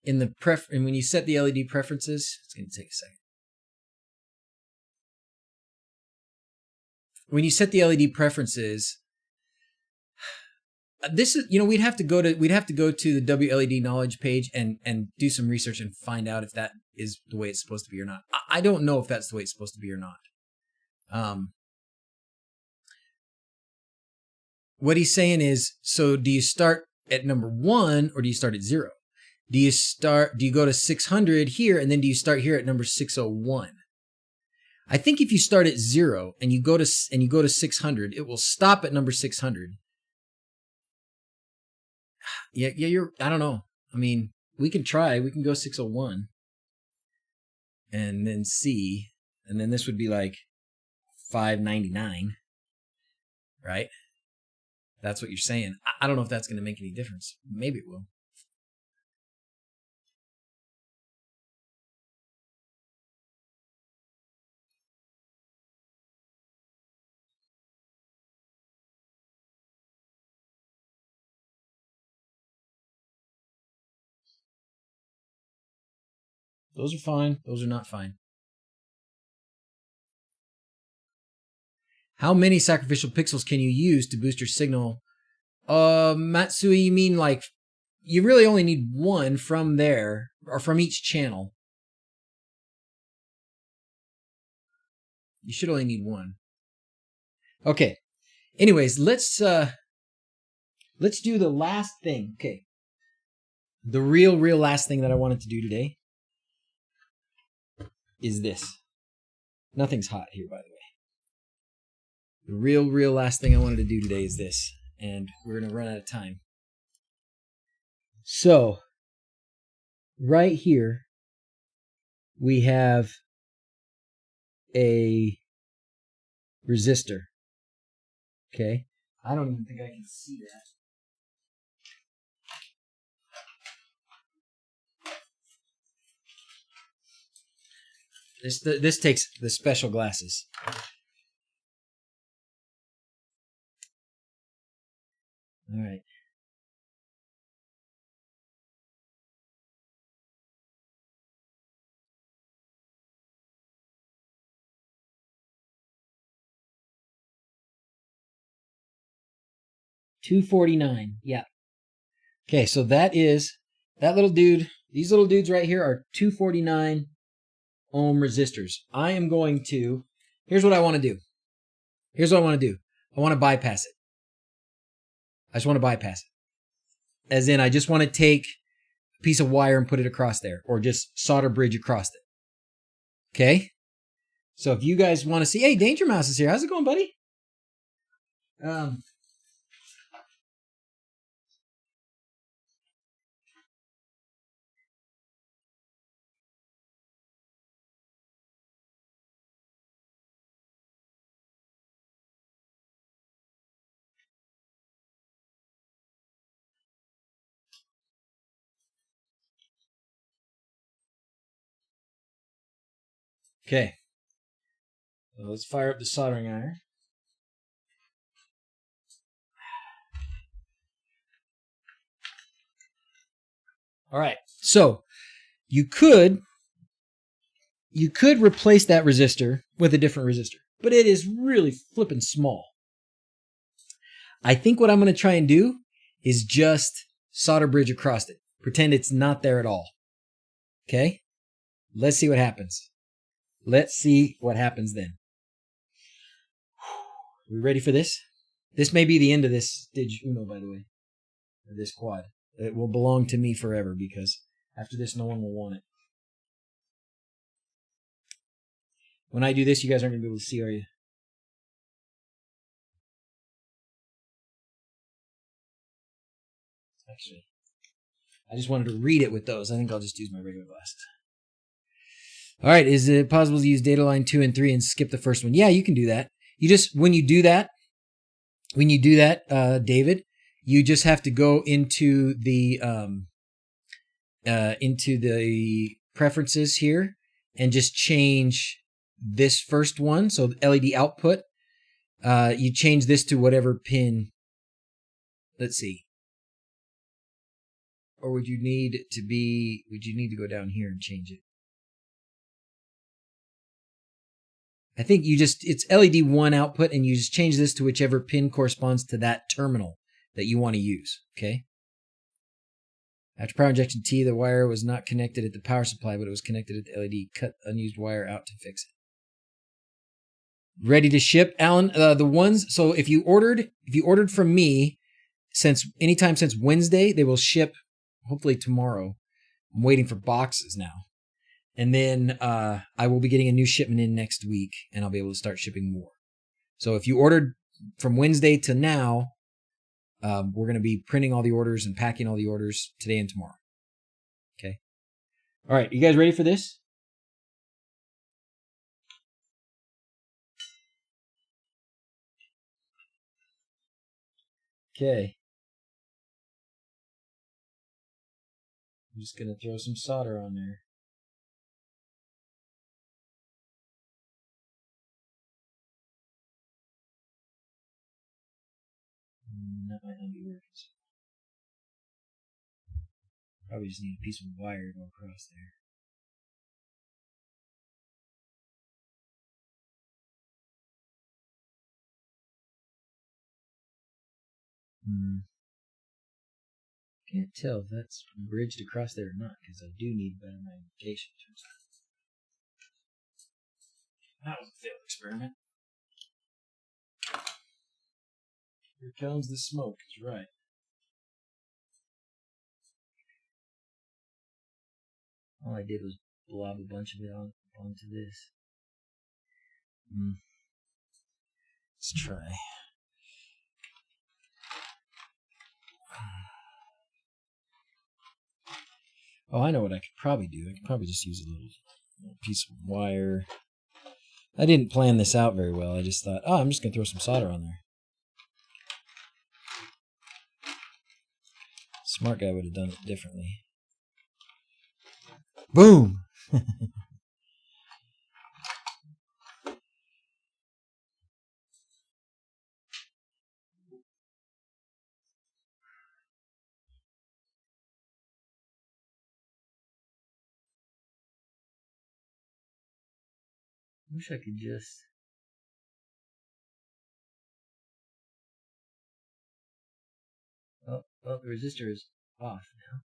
in the and when you set the LED preferences, it's going to take a second. When you set the LED preferences, this is, we'd have to go to the WLED knowledge page and do some research and find out if that is the way it's supposed to be or not. I don't know if that's the way it's supposed to be or not. What he's saying is, so do you start at number 1 or do you start at 0? Do you go to 600 here and then do you start here at number 601? I think if you start at 0 and you go to 600, it will stop at number 600. Yeah, I don't know. I mean, we can try. We can go 601 and then see, and then this would be like 599, right? That's what you're saying. I don't know if that's going to make any difference. Maybe it will. Those are fine. Those are not fine. How many sacrificial pixels can you use to boost your signal? Matsui, you mean like you really only need 1 from there or from each channel. You should only need one. Okay. Anyways, let's do the last thing. Okay. The real last thing that I wanted to do today is this. Nothing's hot here, by the way. The real last thing I wanted to do today is this. And we're going to run out of time. So, right here, we have a resistor. Okay? I don't even think I can see that. This takes the special glasses. All right. $249. Yeah. Okay, so that little dude. These little dudes right here are 249 ohm resistors. I am going to. Here's what I want to do. I want to bypass it. I just want to bypass it. As in, I just want to take a piece of wire and put it across there, or just solder bridge across it. Okay? So if you guys want to see, hey, Danger Mouse is here. How's it going, buddy? Okay. So let's fire up the soldering iron. All right. So you could replace that resistor with a different resistor, but it is really flippin' small. I think what I'm going to try and do is just solder bridge across it. Pretend it's not there at all. Okay? Let's see what happens. Let's see what happens then. We ready for this? This may be the end of this stage Uno, by the way. Or this quad. It will belong to me forever because after this, no one will want it. When I do this, you guys aren't going to be able to see, are you? Actually, I just wanted to read it with those. I think I'll just use my regular glasses. All right, is it possible to use data line 2 and 3 and skip the first one? Yeah, you can do that. You just, when you do that, David, you just have to go into the preferences here and just change this first one. So LED output, you change this to whatever pin. Let's see. Or would you need to go down here and change it? I think it's LED 1 output, and you just change this to whichever pin corresponds to that terminal that you want to use, okay? After power injection T, the wire was not connected at the power supply, but it was connected at the LED. Cut unused wire out to fix it. Ready to ship, Alan? The ones, so if you ordered from me, anytime since Wednesday, they will ship hopefully tomorrow. I'm waiting for boxes now. And then I will be getting a new shipment in next week, and I'll be able to start shipping more. So if you ordered from Wednesday to now, we're going to be printing all the orders and packing all the orders today and tomorrow. Okay. All right. You guys ready for this? Okay. I'm just going to throw some solder on there. That might not be working. Probably just need a piece of wire to go across there. Can't tell if that's bridged across there or not, because I do need better magnification. That was a failed experiment. Here comes the smoke, is right. All I did was blob a bunch of it onto this. Let's try. Oh, I know what I could probably do. I could probably just use a little piece of wire. I didn't plan this out very well. I just thought, oh, I'm just going to throw some solder on there. Smart guy would have done it differently. Boom! Wish I could just... Oh, the resistor is off now.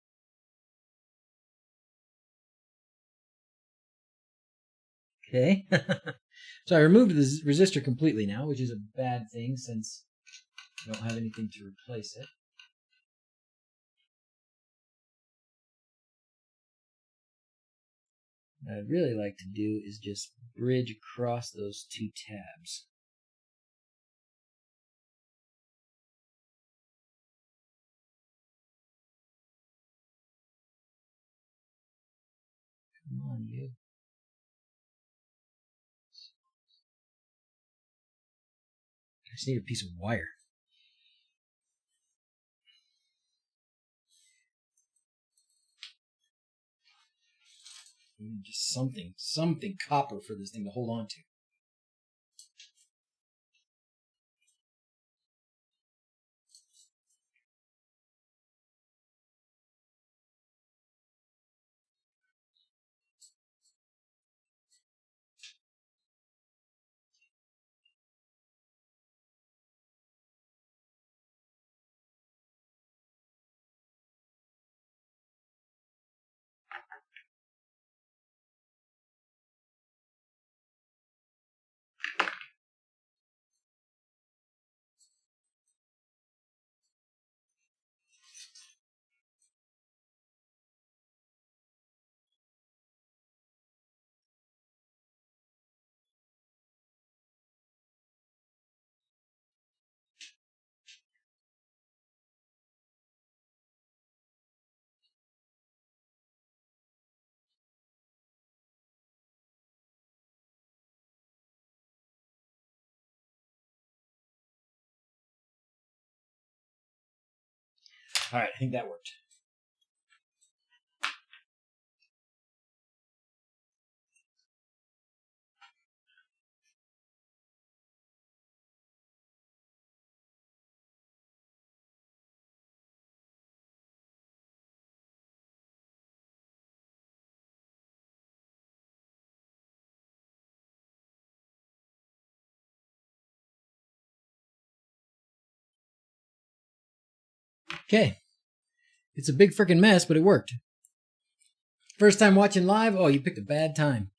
Okay. So I removed the resistor completely now, which is a bad thing since I don't have anything to replace it. What I'd really like to do is just bridge across those two tabs. Come on, you. I just need a piece of wire. Just something copper for this thing to hold on to. All right, I think that worked. Okay. It's a big freaking mess, but it worked. First time watching live? Oh, you picked a bad time.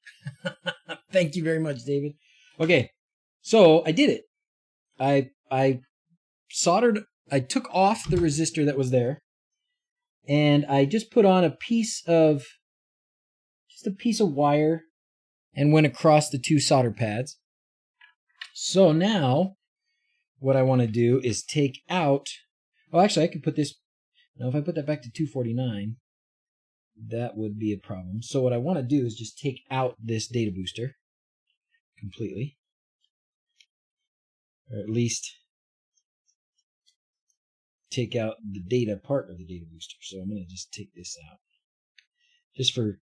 Thank you very much, David. Okay, so I did it. I soldered, I took off the resistor that was there, and I just put on a piece of wire and went across the two solder pads. So now, what I want to do is take out, oh, actually, I could put this, now if I put that back to 249, that would be a problem. So what I want to do is just take out this data booster completely, or at least take out the data part of the data booster. So I'm going to just take this out, just for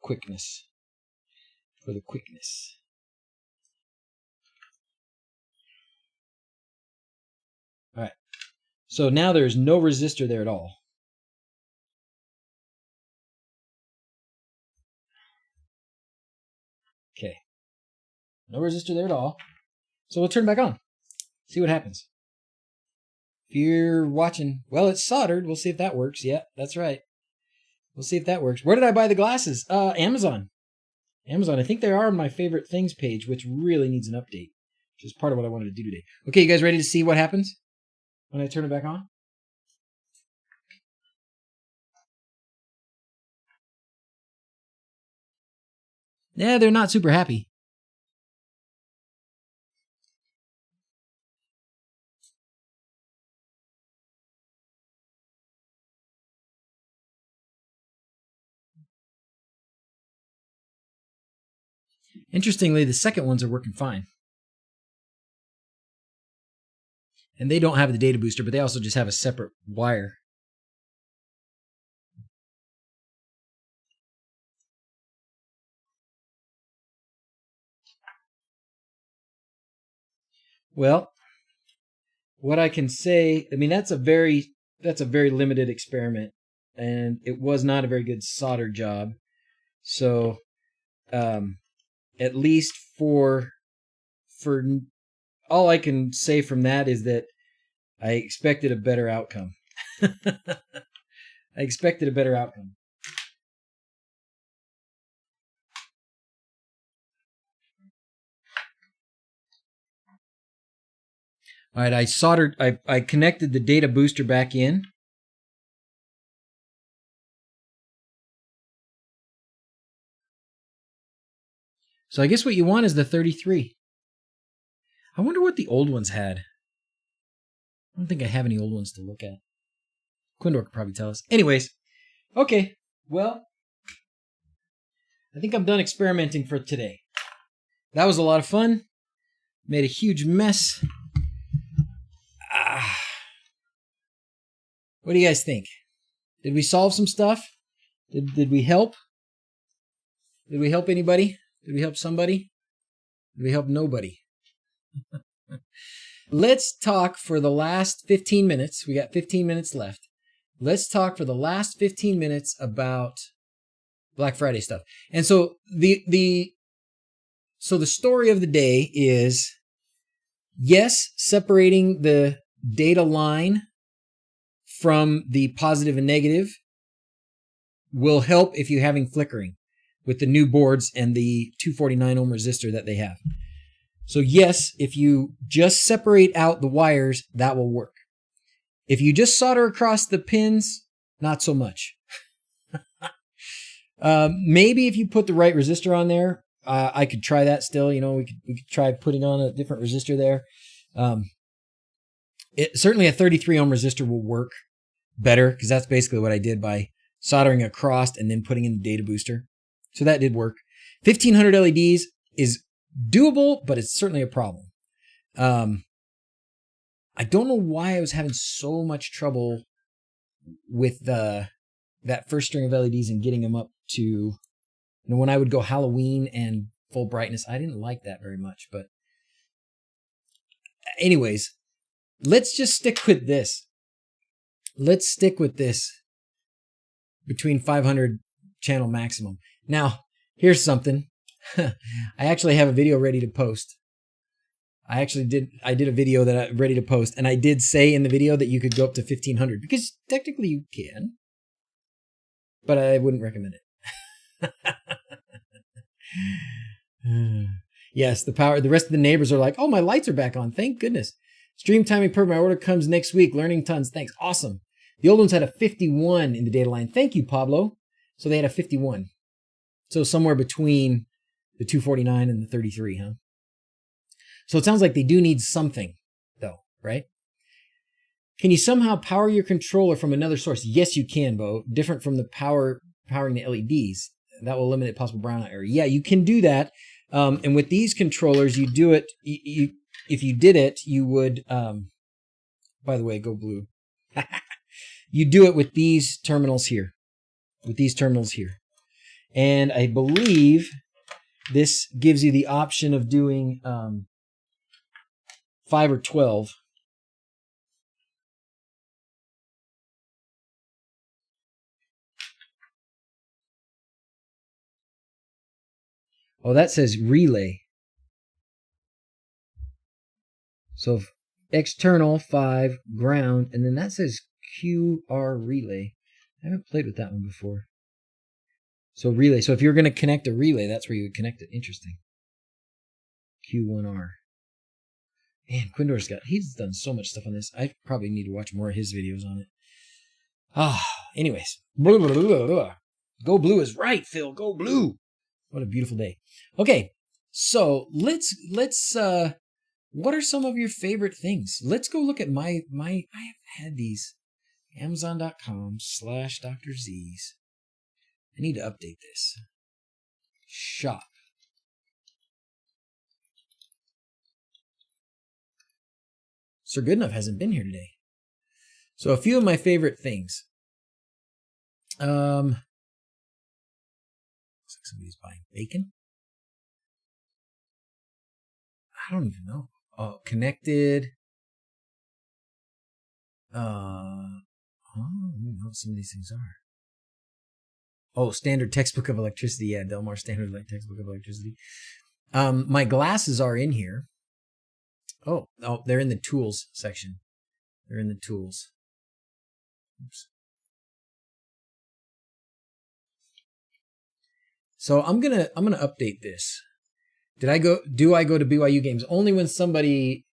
quickness, for the quickness. All right, so now there's no resistor there at all. Okay, no resistor there at all. So we'll turn it back on, see what happens. If you're watching, well, it's soldered. We'll see if that works. Yeah, that's right. We'll see if that works. Where did I buy the glasses? Amazon. Amazon, I think they are on my favorite things page, which really needs an update, which is part of what I wanted to do today. Okay, you guys ready to see what happens when I turn it back on? Yeah, they're not super happy. Interestingly, the second ones are working fine. And they don't have the data booster, but they also just have a separate wire. Well, what I can say, I mean, that's a very limited experiment, and it was not a very good solder job. So, at least for all I can say from that is that I expected a better outcome. I expected a better outcome. All right, I connected the data booster back in. So I guess what you want is the 33. I wonder what the old ones had. I don't think I have any old ones to look at. Quindor could probably tell us. Anyways, okay, well, I think I'm done experimenting for today. That was a lot of fun. Made a huge mess. What do you guys think? Did we solve some stuff? Did we help? Did we help anybody? Did we help somebody? Did we help nobody? Let's talk for the last 15 minutes. We got 15 minutes left. Let's talk for the last 15 minutes about Black Friday stuff. And so the story of the day is, yes, separating the data line from the positive and negative will help if you're having flickering with the new boards and the 249 ohm resistor that they have. So yes, if you just separate out the wires, that will work. If you just solder across the pins, not so much. Maybe if you put the right resistor on there, I could try that still. You know, we could try putting on a different resistor there. Certainly a 33 ohm resistor will work better, because that's basically what I did by soldering across and then putting in the data booster. So that did work. 1500 LEDs is doable, but it's certainly a problem. I don't know why I was having so much trouble with that first string of LEDs and getting them up to, you know, when I would go Halloween and full brightness. I didn't like that very much, but anyways, let's just stick with this. Let's stick with this between 500 channel maximum. Now, here's something. I actually have a video ready to post. I did a video that I'm ready to post, and I did say in the video that you could go up to 1500, because technically you can, but I wouldn't recommend it. Yes, the rest of the neighbors are like, oh, my lights are back on. Thank goodness. Stream timing per my order comes next week. Learning tons. Thanks. Awesome. The old ones had a 51 in the data line. Thank you, Pablo. So they had a 51. So somewhere between the 249 and the 33, huh? So it sounds like they do need something, though, right? Can you somehow power your controller from another source? Yes, you can, Bo. Different from the powering the LEDs. That will eliminate possible brownout error. Yeah, you can do that. And with these controllers, you do it. If you did it, you would. By the way, go blue. You do it with these terminals here. And I believe this gives you the option of doing 5 or 12. Oh, that says relay. So external 5, ground, and then that says QR relay. I haven't played with that one before. So relay. So if you're going to connect a relay, that's where you would connect it. Interesting. Q1R. Man, he's done so much stuff on this. I probably need to watch more of his videos on it. Anyways. Blah, blah, blah, blah. Go blue is right, Phil. Go blue. What a beautiful day. Okay. So let's what are some of your favorite things? Let's go look at I have had these Amazon.com/DrZzs. I need to update this. Shop. Sir Goodenough hasn't been here today. So a few of my favorite things. Looks like somebody's buying bacon. I don't even know. Oh, connected. I don't know what some of these things are. Oh, standard textbook of electricity. Yeah, Delmar standard textbook of electricity. My glasses are in here. Oh, they're in the tools section. They're in the tools. Oops. So I'm gonna update this. Do I go to BYU games only when somebody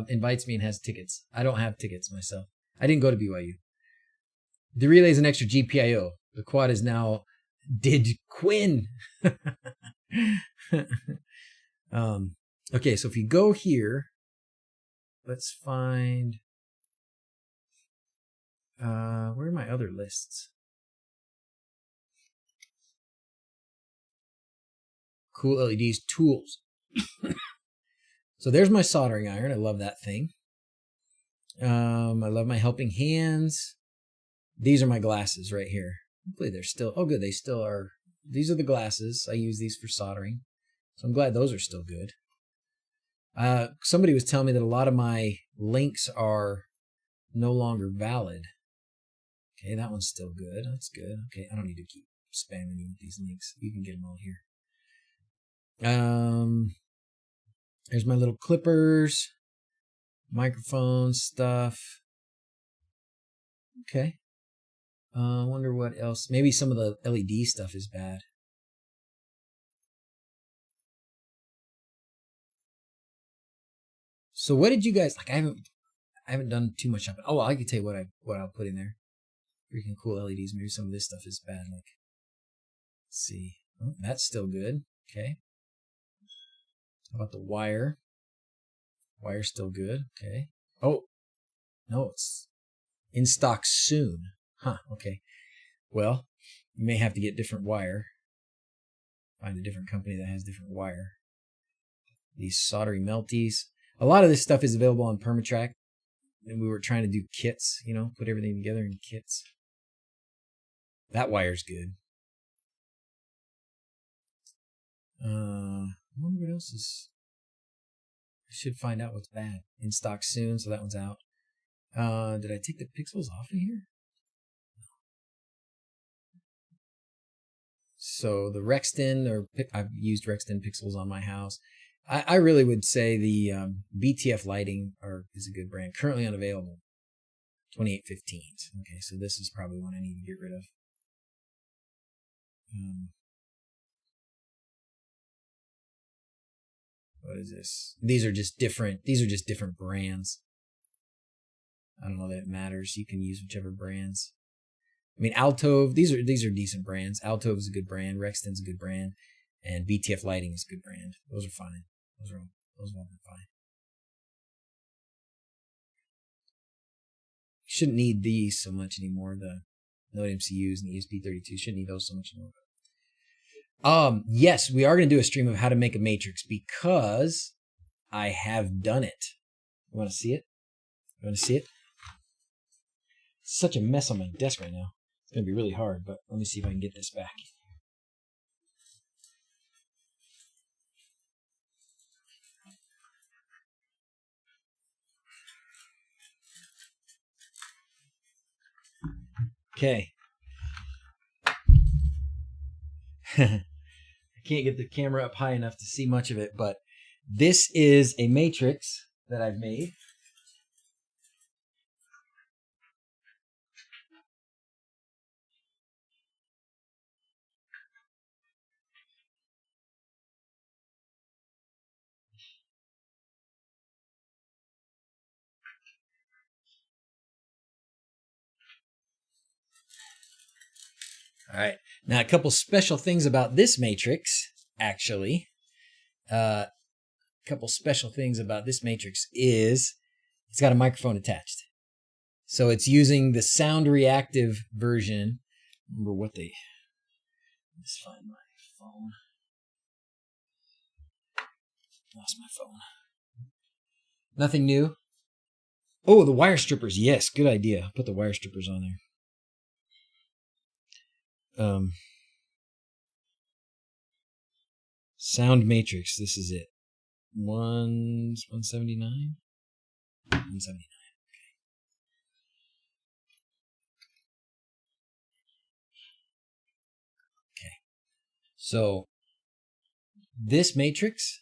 invites me and has tickets? I don't have tickets myself. I didn't go to BYU. The relay is an extra GPIO. The quad is now Did Quinn. Okay, so if you go here, let's find where are my other lists? Cool LEDs tools. So there's my soldering iron. I love that thing. I love my helping hands. These are my glasses right here. Hopefully they're still, oh good, they still are. These are the glasses. I use these for soldering. So I'm glad those are still good. Somebody was telling me that a lot of my links are no longer valid. Okay, that one's still good. That's good. Okay, I don't need to keep spamming you with these links. You can get them all here. There's my little clippers, microphone stuff. Okay. I wonder what else. Maybe some of the LED stuff is bad. So what did you guys like? I haven't done too much shopping. Oh, well, I can tell you what I'll put in there. Freaking cool LEDs. Maybe some of this stuff is bad. Like, let's see. Oh, that's still good. Okay. How about the wire? Wire's still good. Okay. Oh, no, it's in stock soon. Huh. Okay. Well, you may have to get different wire. Find a different company that has different wire. These soldery melties. A lot of this stuff is available on Permatrack. And we were trying to do kits, put everything together in kits. That wire's good. I wonder what else is. I should find out what's bad. In stock soon, so that one's out. Did I take the pixels off of here? So the Rexton, I've used Rexton pixels on my house. I really would say the BTF lighting is a good brand. Currently unavailable. 2815s. Okay, so this is probably one I need to get rid of. What is this? These are just different brands. I don't know that it matters. You can use whichever brands. I mean, Altove, these are decent brands. Altove is a good brand. Rexton's a good brand. And BTF Lighting is a good brand. Those are fine. Those are all fine. Shouldn't need these so much anymore. The Node MCUs and the ESP32 shouldn't need those so much anymore. Yes, we are going to do a stream of how to make a matrix because I have done it. You want to see it? It's such a mess on my desk right now. It's going to be really hard, but let me see if I can get this back. Okay. I can't get the camera up high enough to see much of it, but this is a matrix that I've made. All right. Now, a couple special things about this matrix, actually. A couple special things about this matrix is it's got a microphone attached. So it's using the sound reactive version. Remember what they... Let's find my phone. Lost my phone. Nothing new. Oh, the wire strippers. Yes, good idea. Put the wire strippers on there. Sound matrix. This is it. 179? 179. Okay. So this matrix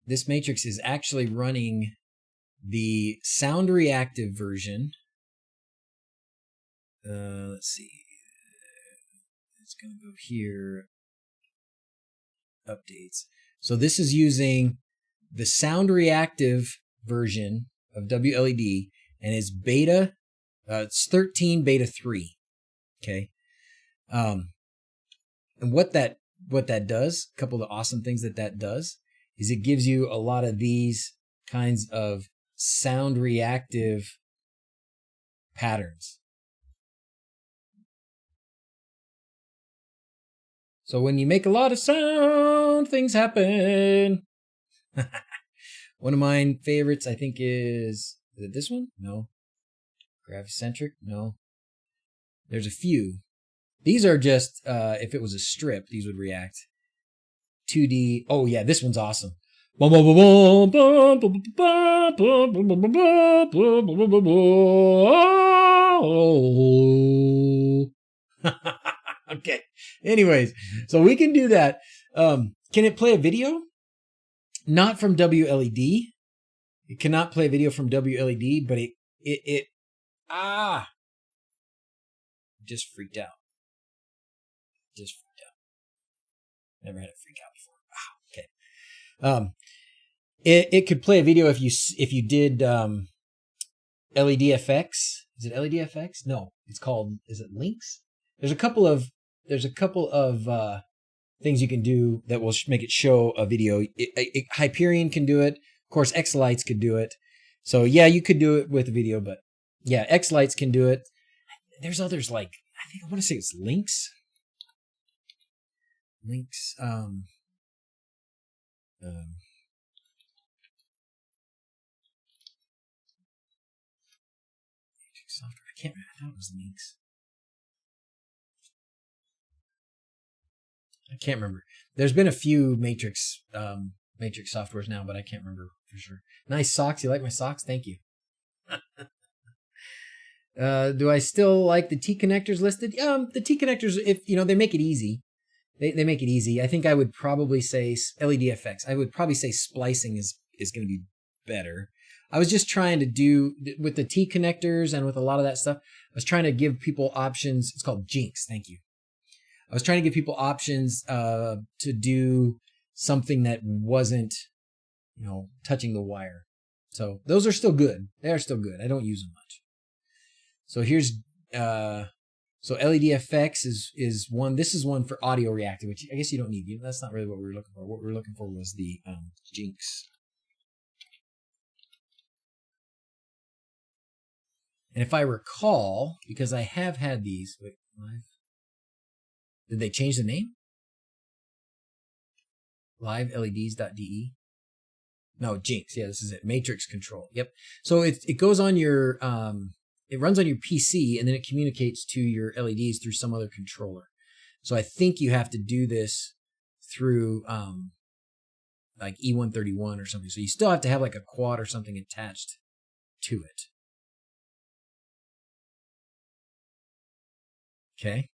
is actually running the sound reactive version. Let's see. It's going to go here. Updates. So this is using the sound reactive version of WLED, and it's beta. It's 13 beta 3. Okay. And what that does, a couple of the awesome things that does, is it gives you a lot of these kinds of sound reactive patterns. So when you make a lot of sound, things happen. One of my favorites, I think, is it this one? No. Gravicentric? No. There's a few. These are just, if it was a strip, these would react. 2D. Oh, yeah, this one's awesome. Okay. Anyways, so we can do that. Can it play a video? Not from WLED. It cannot play a video from WLED, but it just freaked out. Just freaked out. Never had it freak out before. Wow. Okay. It could play a video if you did LEDFX. Is it LEDFX? No, it's called. Is it Links? There's a couple of things you can do that will make it show a video. Hyperion can do it. Of course, X-Lights could do it. So yeah, you could do it with a video, but yeah, X-Lights can do it. There's others like, I think I want to say it's Links. Links. Software. I can't remember. I thought it was Links. I can't remember. There's been a few Matrix softwares now, but I can't remember for sure. Nice socks. You like my socks? Thank you. Do I still like the T connectors listed? The T connectors, if they make it easy. They make it easy. I think I would probably say LEDFX. I would probably say splicing is going to be better. I was just trying to do with the T connectors and with a lot of that stuff. I was trying to give people options. It's called Jinx. Thank you. I was trying to give people options to do something that wasn't, touching the wire. So those are still good. They are still good. I don't use them much. So here's so LEDFX is one. This is one for audio reactive, which I guess you don't need. That's not really what we were looking for. What we were looking for was the Jinx. And if I recall, because I have had these, wait, live. Did they change the name? LiveLEDs.de. No, Jinx. Yeah, this is it. Matrix control. Yep. So it goes on your it runs on your PC and then it communicates to your LEDs through some other controller. So I think you have to do this through like E131 or something. So you still have to have like a quad or something attached to it. Okay.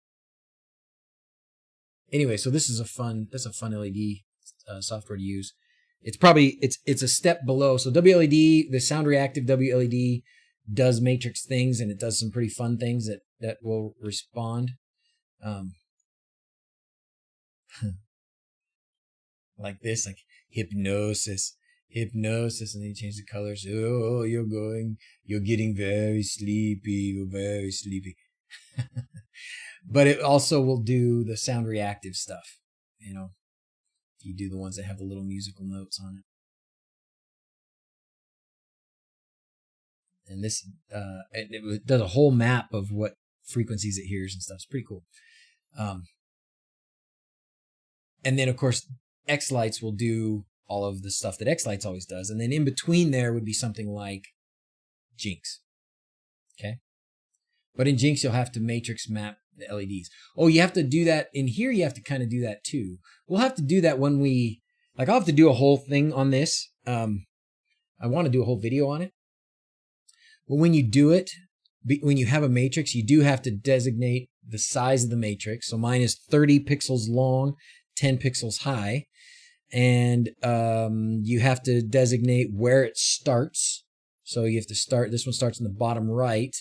Anyway, so this is a fun LED software to use. It's probably it's a step below. So WLED, the sound reactive WLED does matrix things, and it does some pretty fun things that will respond. Like this, like hypnosis, and then you change the colors. Oh, you're getting very sleepy. You're very sleepy. But it also will do the sound reactive stuff. You know, you do the ones that have the little musical notes on it. And this, it does a whole map of what frequencies it hears and stuff. It's pretty cool. And then, of course, X-Lights will do all of the stuff that X-Lights always does. And then in between there would be something like Jinx. Okay? But in Jinx, you'll have to matrix map the LEDs. Oh, you have to do that. In here, you have to kind of do that too. We'll have to do that when we... Like, I'll have to do a whole thing on this. I want to do a whole video on it. But when you do it, when you have a matrix, you do have to designate the size of the matrix. So mine is 30 pixels long, 10 pixels high. And you have to designate where it starts. So you have to start, this one starts in the bottom right.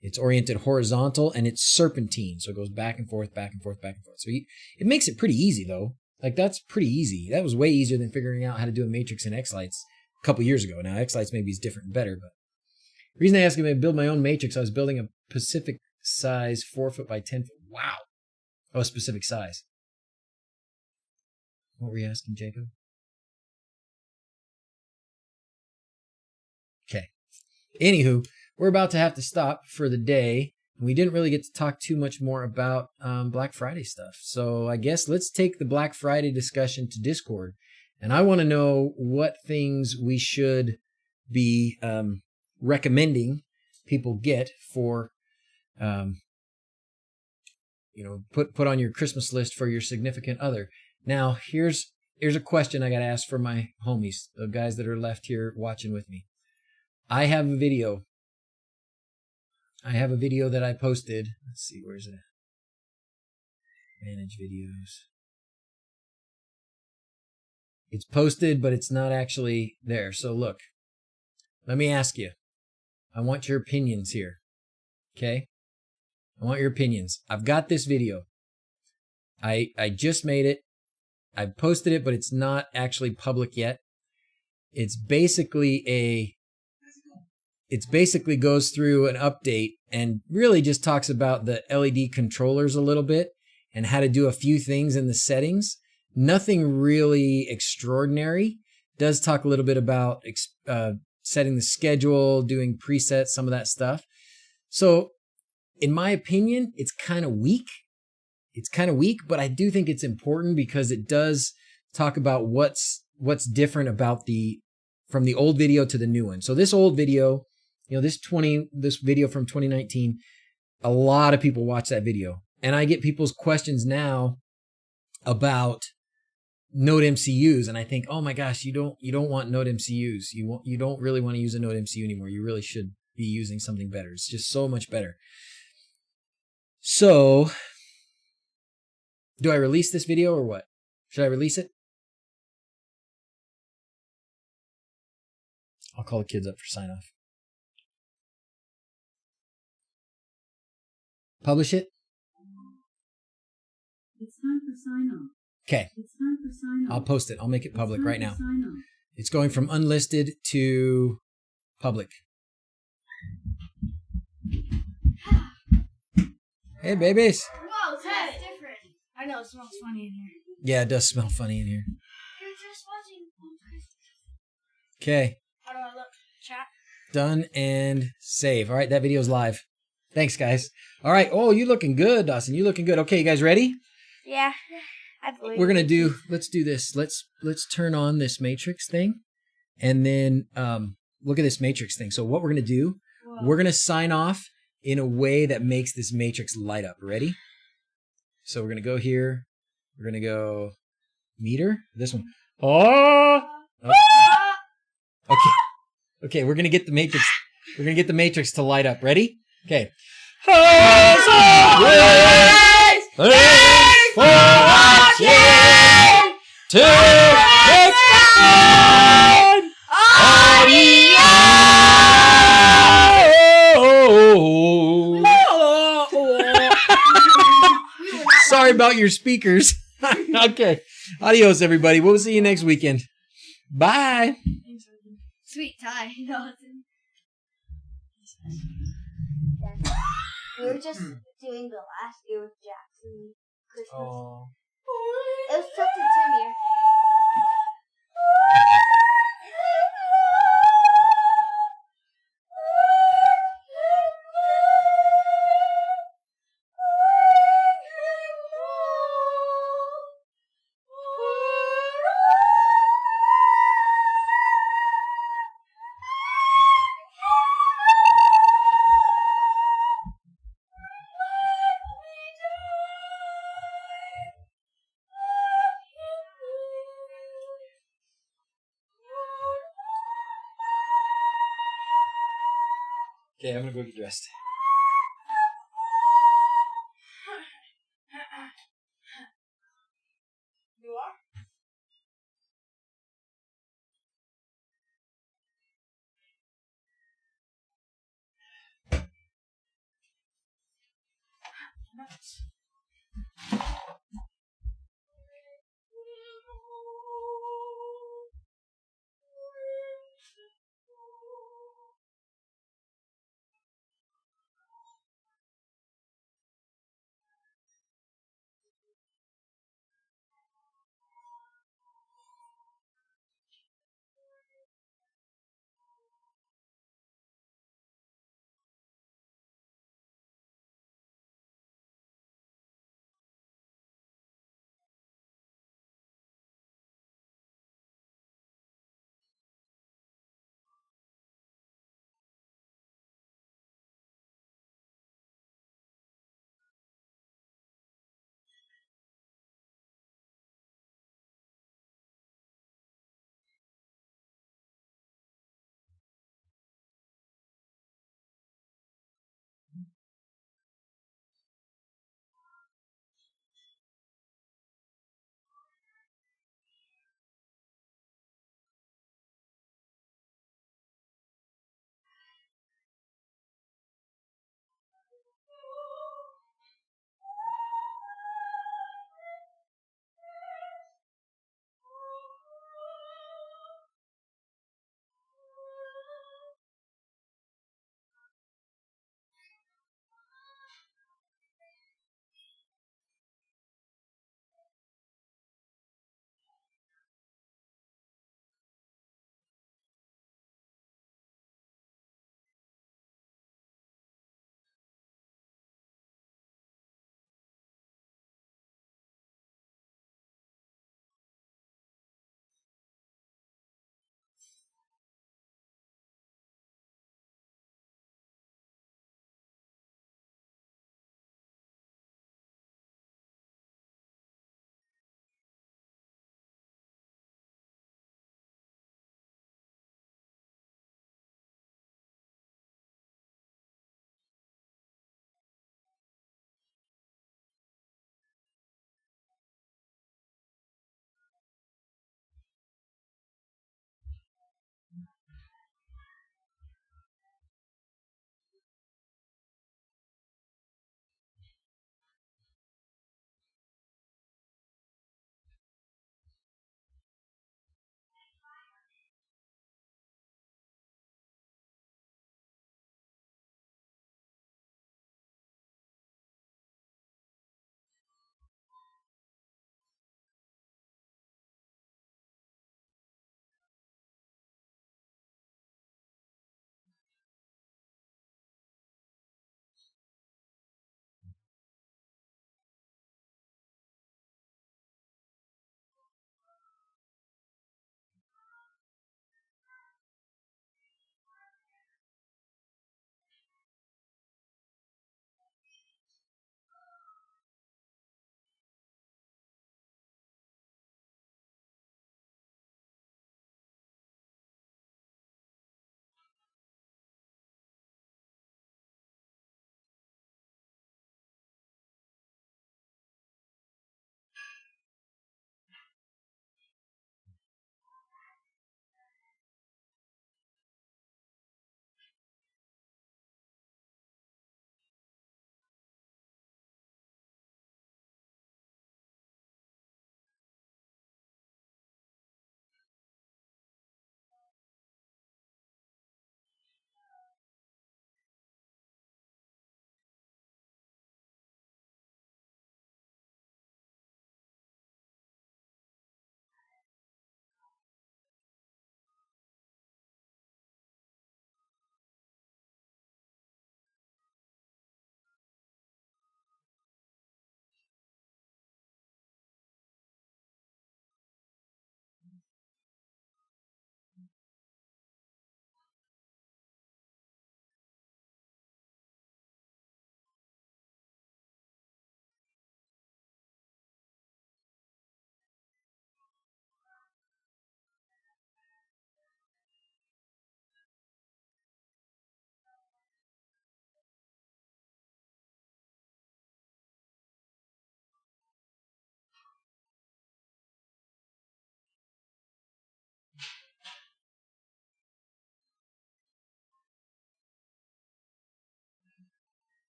It's oriented horizontal and it's serpentine. So it goes back and forth, back and forth, back and forth. So it makes it pretty easy though. Like that's pretty easy. That was way easier than figuring out how to do a matrix in X-Lights a couple years ago. Now X-Lights maybe is different and better, but the reason I asked him to build my own matrix, I was building a Pacific size 4 foot by 10 foot. Wow. Oh, a specific size. What were you asking, Jacob? Okay. Anywho, we're about to have to stop for the day. We didn't really get to talk too much more about Black Friday stuff. So I guess let's take the Black Friday discussion to Discord. And I want to know what things we should be recommending people get for, put on your Christmas list for your significant other. Now, here's a question I got to ask for my homies, the guys that are left here watching with me. I have a video that I posted. Let's see, where's it? Manage videos. It's posted, but it's not actually there. So look, let me ask you. I want your opinions here. Okay? I want your opinions. I've got this video. I just made it. I posted it, but it's not actually public yet. It's basically goes through an update and really just talks about the LED controllers a little bit and how to do a few things in the settings. Nothing really extraordinary. Does talk a little bit about setting the schedule, doing presets, some of that stuff. So in my opinion, it's kind of weak. But I do think it's important because it does talk about what's different about from the old video to the new one. So this old video, this video from 2019, a lot of people watch that video. And I get people's questions now about Node MCUs, and I think, oh my gosh, you don't want Node MCUs. You don't really want to use a Node MCU anymore. You really should be using something better. It's just so much better. So, do I release this video or what? Should I release it? I'll call the kids up for sign off. Publish it? It's time for sign off. Okay. It's time for sign off. I'll post it. I'll make it public right now. It's going from unlisted to public. Hey, babies. Whoa, that's different. I know, it smells funny in here. Yeah, it does smell funny in here. You're just watching. Okay. How do I look? Chat? Done and save. All right, that video's live. Thanks, guys. All right. Oh, you looking good, Dawson. You looking good. Okay, you guys ready? Yeah, I believe. We're gonna let's do this. Let's turn on this matrix thing, and then look at this matrix thing. So what we're gonna do, we're gonna sign off in a way that makes this matrix light up. Ready? So we're gonna go here. We're gonna go meter. This one. Oh. Okay. Okay. We're gonna get the matrix. We're gonna get the matrix to light up. Ready? Okay. Thanks for watching. Till next time. Sorry about your speakers. Okay. Adios, everybody. We'll see you next weekend. Bye. Sweet tie. We were just doing the last year with Jackson Christmas. Oh. It was such a time year. Okay, I'm gonna go get dressed. You are?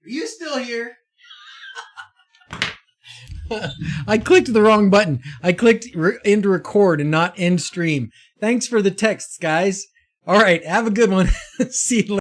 you still here? I clicked the wrong button. I clicked end record and not end stream. Thanks for the texts, guys. All right, have a good one. See you later.